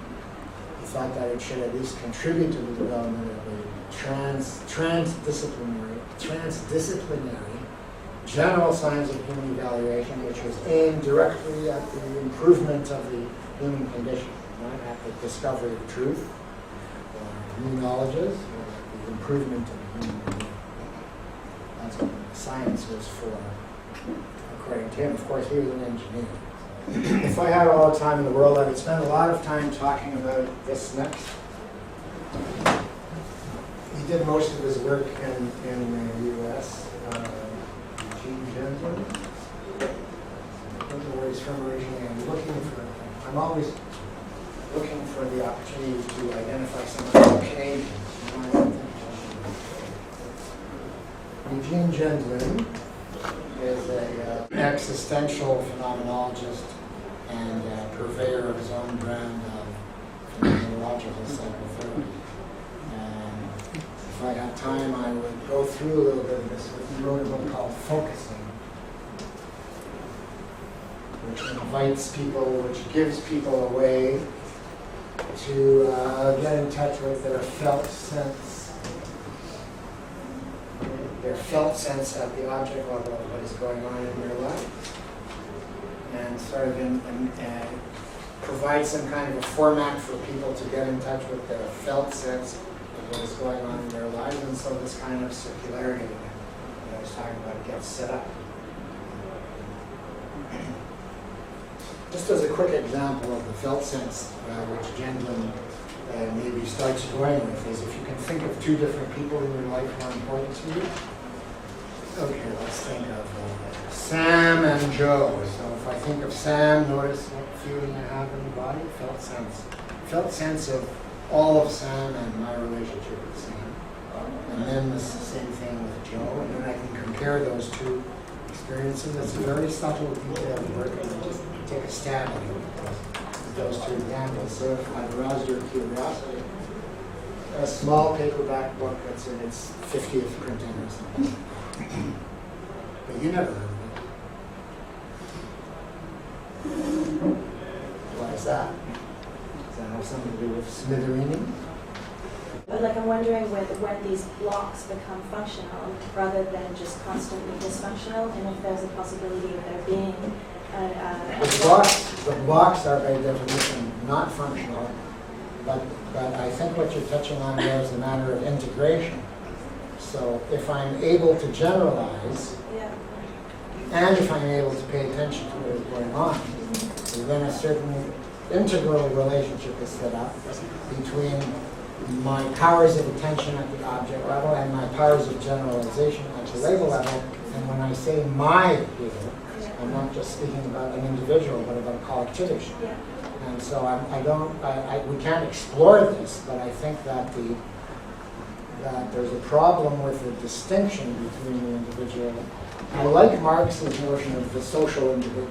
he thought that it should at least contribute to the development of a transdisciplinary general science of human evaluation, which was aimed directly at the improvement of the human condition, not at the discovery of truth or new knowledges, or the improvement of the human condition. That's what science was for, according to him. Of course, he was an engineer. If I had all the time in the world, I would spend a lot of time talking about this next. He did most of his work in the U.S. Eugene, Gendlin. I don't know where he's from originally. I'm always looking for the opportunity to identify someone who's Canadian. Eugene Gendlin is an existential phenomenologist and purveyor of his own brand of phenomenological psychotherapy. And if I had time, I would go through a little bit of this. He wrote a book called Focusing, which invites people, which gives people a way to get in touch with their felt sense at the object level of what is going on in their life, and sort of provide some kind of a format for people to get in touch with their felt sense of what is going on in their lives, and so this kind of circularity that I was talking about gets set up. Just as a quick example of the felt sense, which Gendlin maybe starts going with, is if you can think of two different people in your life who are important to you. Okay, let's think of Sam and Joe. So if I think of Sam, notice what feeling I have in the body? Felt sense. Felt sense of all of Sam and my relationship with Sam. and then the same thing with Joe, and then I can compare those two experiences. It's a very subtle, detailed work, and I just take a stab at it with those two examples. So if I've aroused your curiosity, a small paperback book that's in its 50th printing or something. But you never heard of it. Why is that? Does that have something to do with smithereening? But like I'm wondering when these blocks become functional rather than just constantly dysfunctional, and if there's a possibility of there being The blocks are by definition not functional, but I think what you're touching on there is a matter of integration. So if I'm able to generalize, yeah. and if I'm able to pay attention to what is going on, then a certain integral relationship is set up between my powers of attention at the object level and my powers of generalization at the label level. And when I say my here, I'm not just speaking about an individual, but about collectivity. Yeah. And so we can't explore this, but I think that there's a problem with the distinction between the individual. I like Marx's notion of the social individual.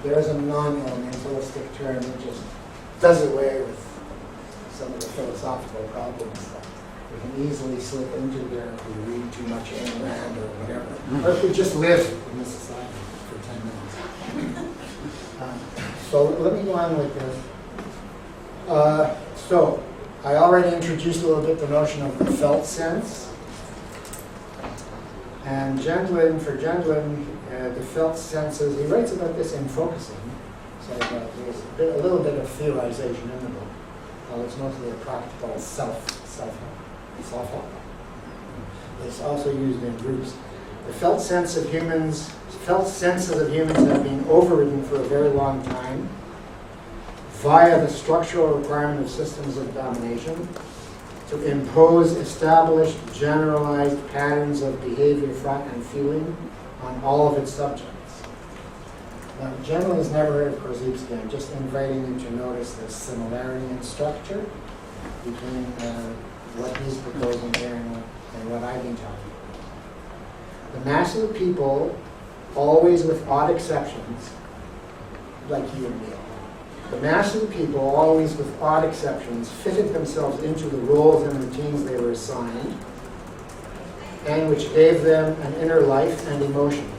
There's a non-elementalistic term that just does away with some of the philosophical problems that we can easily slip into there if we read too much Ayn Rand or whatever, or if we just live in this society for 10 minutes. So let me go on with this. So I already introduced a little bit the notion of the felt sense. And for Gendlin, the felt senses, he writes about this in Focusing. So there's a little bit of theorization in the book. It's mostly a practical self-help. It's also used in groups. The felt senses of humans have been overridden for a very long time via the structural requirement of systems of domination to impose established, generalized patterns of behavior, thought, and feeling on all of its subjects. Now, Gendlin has never heard of Korzybski. I'm just inviting you to notice the similarity in structure between what he's proposing here and what I've been talking about. The mass of the people, always with odd exceptions, like you and me, the mass of the people, always with odd exceptions, fitted themselves into the roles and routines they were assigned, and which gave them an inner life and emotions.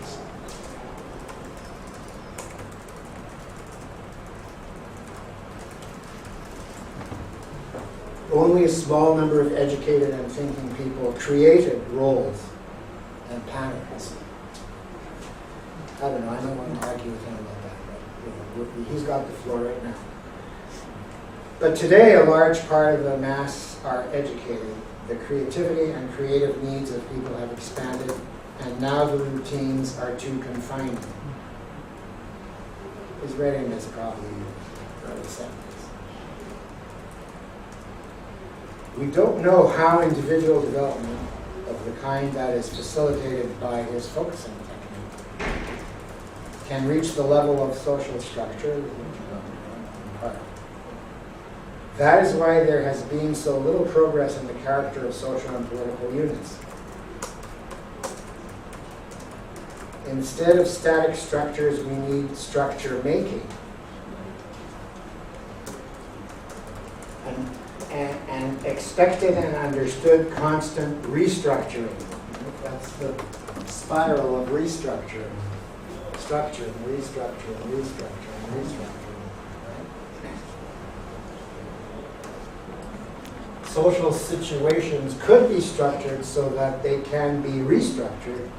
Only a small number of educated and thinking people created roles and patterns. I don't know, I don't want to argue with him about that, but he's got the floor right now. But today, a large part of the mass are educated. The creativity and creative needs of people have expanded, and now the routines are too confining. His writing is probably early 70s. We don't know how individual development of the kind that is facilitated by his focusing technique can reach the level of social structure. That is why there has been so little progress in the character of social and political units. Instead of static structures, we need structure making. And expected and understood constant restructuring. That's the spiral of restructuring. Structuring, restructuring, restructuring, restructuring. Social situations could be structured so that they can be restructured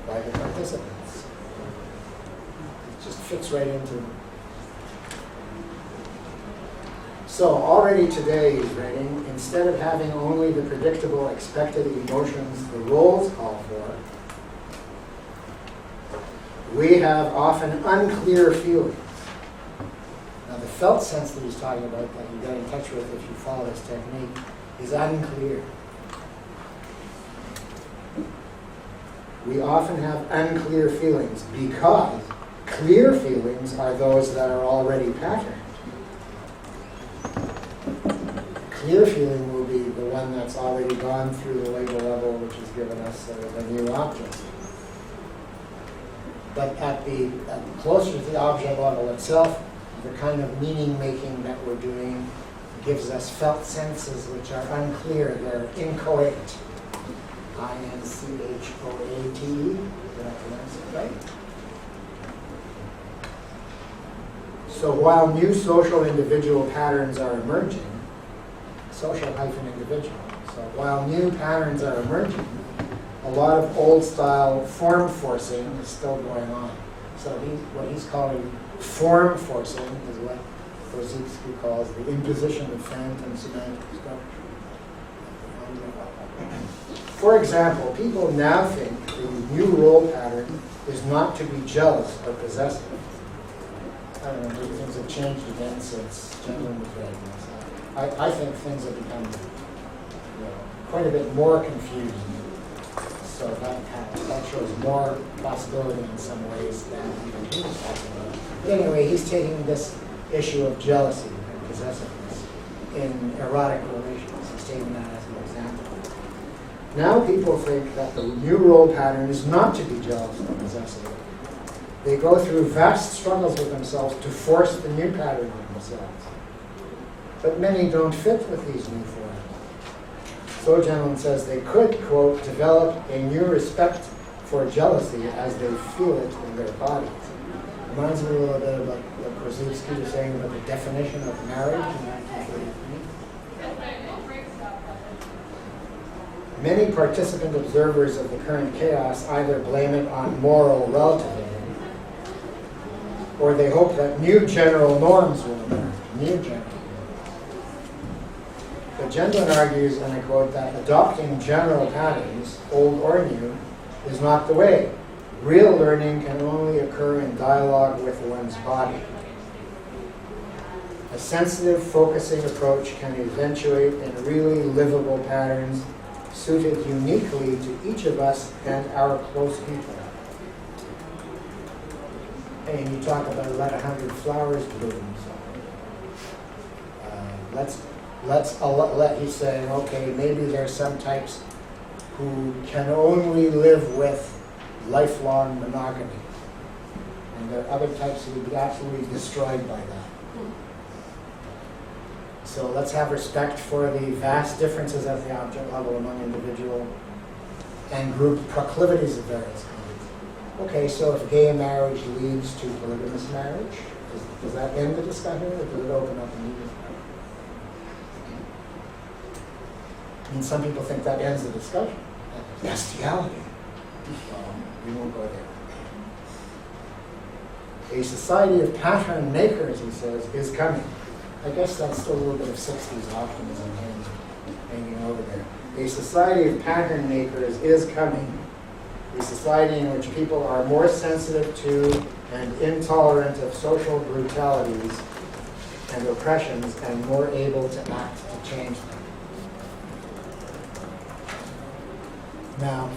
by the participants. It just fits right into. So already today, he's writing, instead of having only the predictable, expected emotions the roles call for, we have often unclear feelings. Now the felt sense that he's talking about, that you get in touch with if you follow this technique, is unclear. We often have unclear feelings because clear feelings are those that are already patterned. Clear feeling will be the one that's already gone through the label level, which has given us sort of a new object. But at the closer to the object level itself, the kind of meaning making that we're doing gives us felt senses which are unclear, they're inchoate. I-N-C-H-O-A-T-E, did I pronounce it right? So while new social individual patterns are emerging, social-individual, so while new patterns are emerging, a lot of old style form forcing is still going on. So what he's calling form forcing is what Rositzky calls the imposition of phantom semantic structure. For example, people now think the new role pattern is not to be jealous or possessive. I don't know, maybe things have changed again since Gendlin was writing this. I think things have become quite a bit more confused. So that shows more possibility in some ways than even he was talking about. But anyway, he's taking this issue of jealousy and possessiveness in erotic relations. He's taking that as an example. Now people think that the new role pattern is not to be jealous or possessive. They go through vast struggles with themselves to force the new pattern on themselves. But many don't fit with these new forms. So Gendlin says they could, quote, develop a new respect for jealousy as they feel it in their bodies. Reminds me a little bit about what Korzybski was saying about the definition of marriage in 1933. Many participant observers of the current chaos either blame it on moral relativism, or they hope that new general norms will emerge. New general norms. But Gendlin argues, and I quote, that adopting general patterns, old or new, is not the way. Real learning can only occur in dialogue with one's body. A sensitive, focusing approach can eventuate in really livable patterns suited uniquely to each of us and our close people. And you talk about let 100 flowers bloom. So he's saying, okay, maybe there's some types who can only live with lifelong monogamy. And there are other types who would be absolutely destroyed by that. So let's have respect for the vast differences at the object level among individual and group proclivities of various kinds. Okay, so if gay marriage leads to polygamous marriage, does that end the discussion, or does it open up a new discussion? I mean, some people think that ends the discussion. Bestiality. Well, we won't go there. A society of pattern makers, he says, is coming. I guess that's still a little bit of 60s optimism hanging over there. A society of pattern makers is coming. A society in which people are more sensitive to and intolerant of social brutalities and oppressions and more able to act to change them. Now,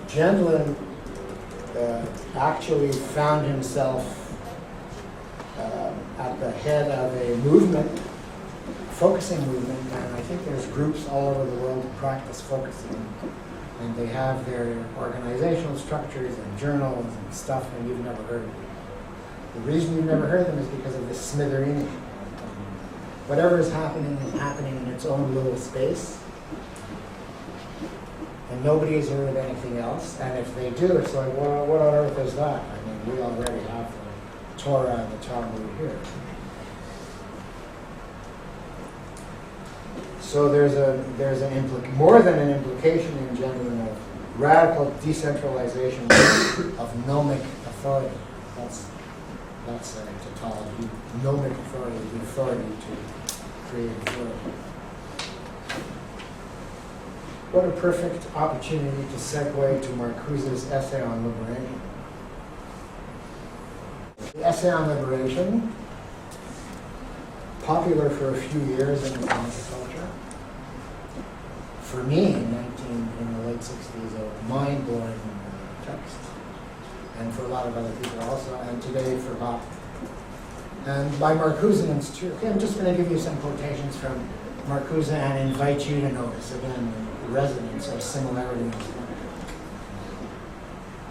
Gendlin actually found himself at the head of a movement, focusing movement, and I think there's groups all over the world who practice focusing, and they have their organizational structures and journals and stuff, and you've never heard of them. The reason you've never heard of them is because of this smithereening. Whatever is happening in its own little space, and nobody has heard of anything else, and if they do, it's like, well, what on earth is that? I mean, we already have the Torah and the Talmud here. So there's more than an implication in Gendlin of radical decentralization of gnomic authority. That's tautology. Gnomic authority, the authority to create authority. What a perfect opportunity to segue to Marcuse's essay on liberation. The essay on liberation, popular for a few years in the counterculture. For me, in the late 60s, a mind-blowing text. And for a lot of other people also, and today forgotten. And by Marcuse Institute, okay, I'm just going to give you some quotations from Marcuse and invite you to notice, again, the resonance or similarity in this one.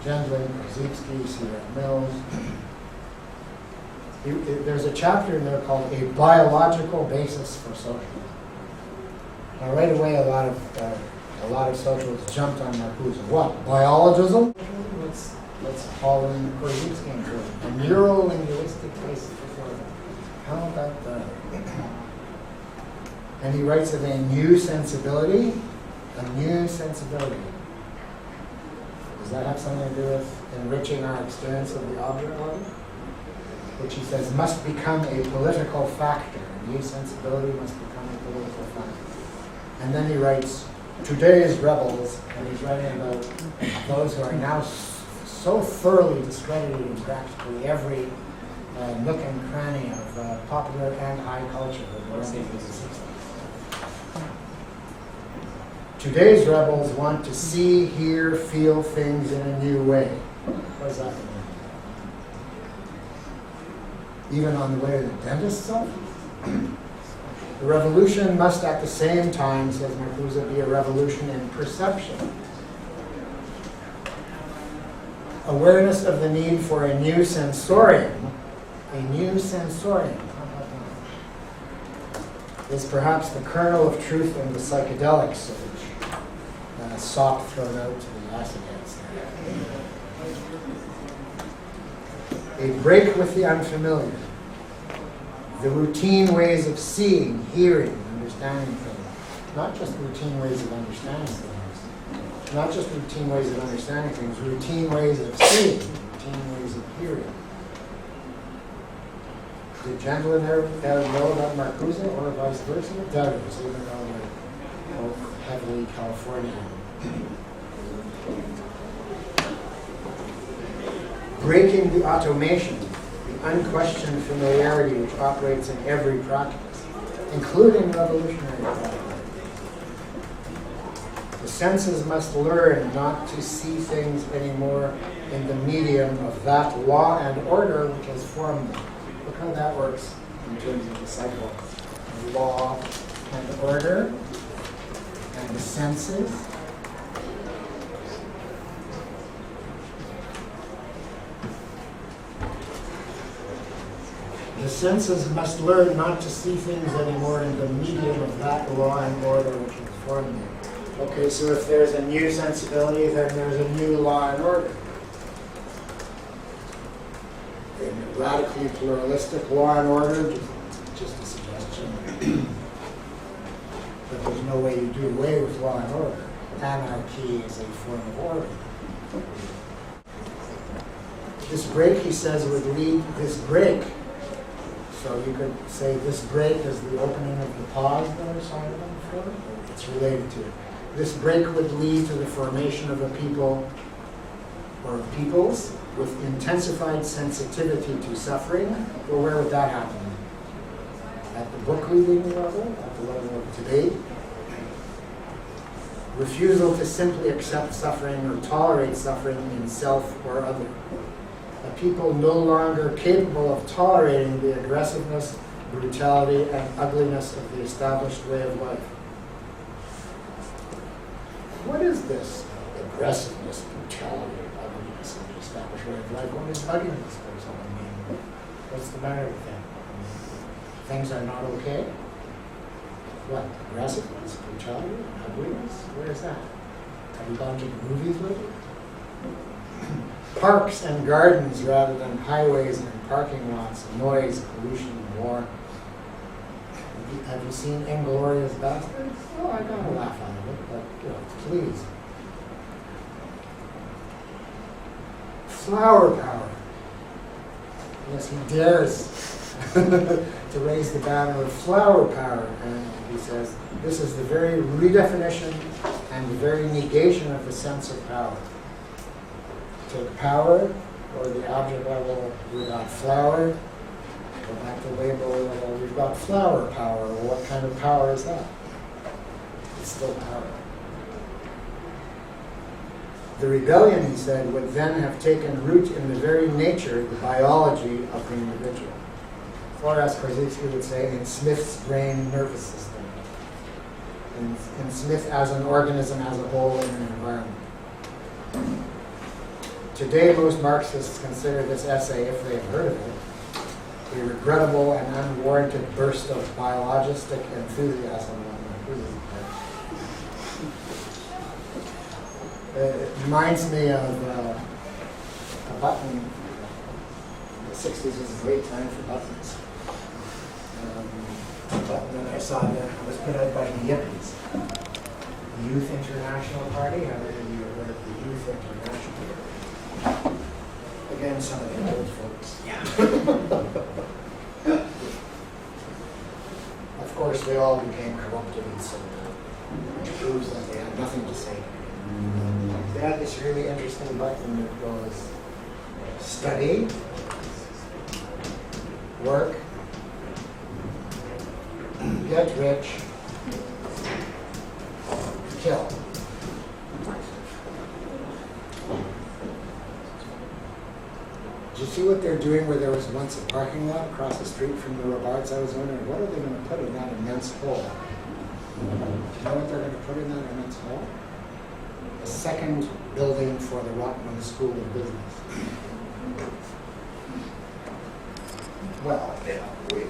Gendlin, Korzybski, C.R. Mills. There's a chapter in there called A Biological Basis for Socialism. Now right away a lot of socialists jumped on Marcuse. What? Biologism? Let's haul in Korzybski into it. A neuro-linguistic basis for socialism. How about that? And he writes of a new sensibility. A new sensibility. Does that have something to do with enriching our experience of the object level? Which he says must become a political factor. A new sensibility must become a political factor. And then he writes, today's rebels, and he's writing about those who are now so thoroughly discredited in practically every nook and cranny of popular and high culture of the 60s. Today's rebels want to see, hear, feel things in a new way. What does that mean? Even on the way to the dentist's office? The revolution must at the same time, says Marcuse, be a revolution in perception. Awareness of the need for a new sensorium. A new sensorium. Is perhaps the kernel of truth in the psychedelic surge. A sop thrown out to the acid heads. A break with the unfamiliar. The routine ways of seeing, hearing, understanding things. Not just routine ways of understanding things. Not just routine ways of understanding things. Routine ways of seeing. Routine ways of hearing. Did Gendlin ever know about Marcuse or vice versa? Does, even though they're both heavily Californian. Breaking the automation, the unquestioned familiarity which operates in every practice, including revolutionary practice. The senses must learn not to see things anymore in the medium of that law and order which has formed them. Look how that works in terms of the cycle. Law and order and the senses. The senses must learn not to see things anymore in the medium of that law and order which has formed them. Okay, so if there's a new sensibility, then there's a new law and order. In a radically pluralistic law and order, just a suggestion. But there's no way you do away with law and order. Anarchy is a form of order. This break, he says, would lead, this break, so you could say this break is the opening of the pause that I cited before. It's related to it. This break would lead to the formation of a people or peoples with intensified sensitivity to suffering. Well, where would that happen? At the book reading level, at the level of debate. Refusal to simply accept suffering or tolerate suffering in self or other. A people no longer capable of tolerating the aggressiveness, brutality, and ugliness of the established way of life. What is this aggressiveness, brutality, and ugliness of the established way of life? What does ugliness or something mean? What's the matter with that? Things are not okay? What? Aggressiveness, brutality, and ugliness? Where is that? Have you gone to the movies lately? Parks and gardens rather than highways and parking lots, noise, pollution, and war. Have you seen Inglourious Basterds? Oh, I got a laugh out of it, but please. Flower power. Yes, he dares to raise the banner of flower power, and he says this is the very redefinition and the very negation of the sense of power. Take power, or the object level, we got flower. Go back to label level, we've got flower power. Well, what kind of power is that? It's still power. The rebellion, he said, would then have taken root in the very nature, the biology of the individual. Or as Korzybski would say, in Smith's brain nervous system. and Smith as an organism as a whole in an environment. Today, most Marxists consider this essay, if they have heard of it, a regrettable and unwarranted burst of biologistic enthusiasm on Marcuse's part. It reminds me of a button. The 60s was a great time for buttons. A button that I saw that was put out by the Yippies. The Youth International Party. How many of you have heard of the Youth International Party? Again, some of the old folks. Yeah. Of course, they all became corrupted, and so it proves that they had nothing to say. They had this really interesting button that goes study, work, get rich, kill. Did you see what they're doing where there was once a parking lot across the street from the Robards? I was wondering, what are they going to put in that immense hole? Do you know what they're going to put in that immense hole? A second building for the Rotman School of Business. Well, yeah, wait.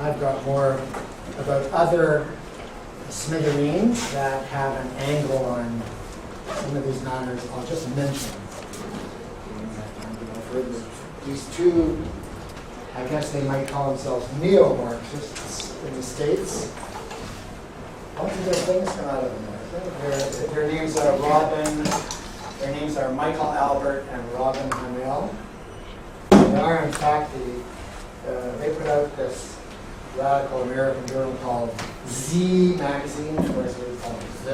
I've got more about other smithereens that have an angle on some of these matters. I'll just mention. These two, I guess they might call themselves neo-Marxists in the States. Lots of good things come out of them. Their names are their names are Michael Albert and Robin Hamel. They are, in fact, they put out this radical American journal called Z Magazine, of course we call it Z,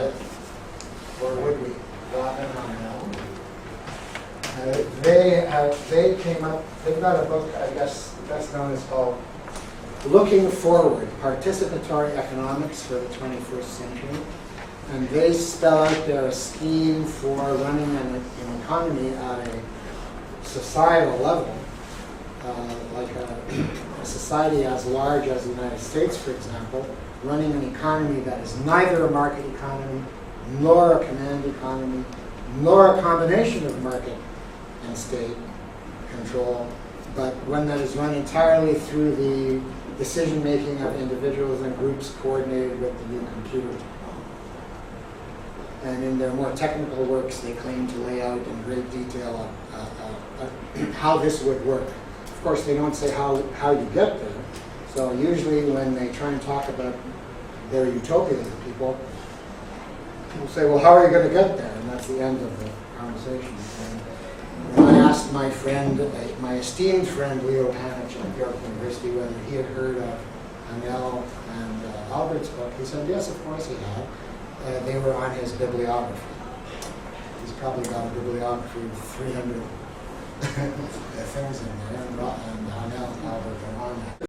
or would we? Robin Hamel. They came up, they've got a book, I guess, best known as called Looking Forward, Participatory Economics for the 21st Century. And they spell out their scheme for running an economy at a societal level, like a society as large as the United States, for example, running an economy that is neither a market economy, nor a command economy, nor a combination of market and state control, but one that is run entirely through the decision-making of individuals and groups coordinated with the new computer. And in their more technical works, they claim to lay out in great detail how this would work. Of course, they don't say how you get there. So usually when they try and talk about their utopia to people say, well, how are you going to get there? And that's the end of the conversation. And when I asked my friend, my esteemed friend, Leo Panich at York University, whether he had heard of Hamel and Albert's book, he said, yes, of course he had. They were on his bibliography. He's probably got a bibliography of 300 things in there, and Hamel and Albert are on that.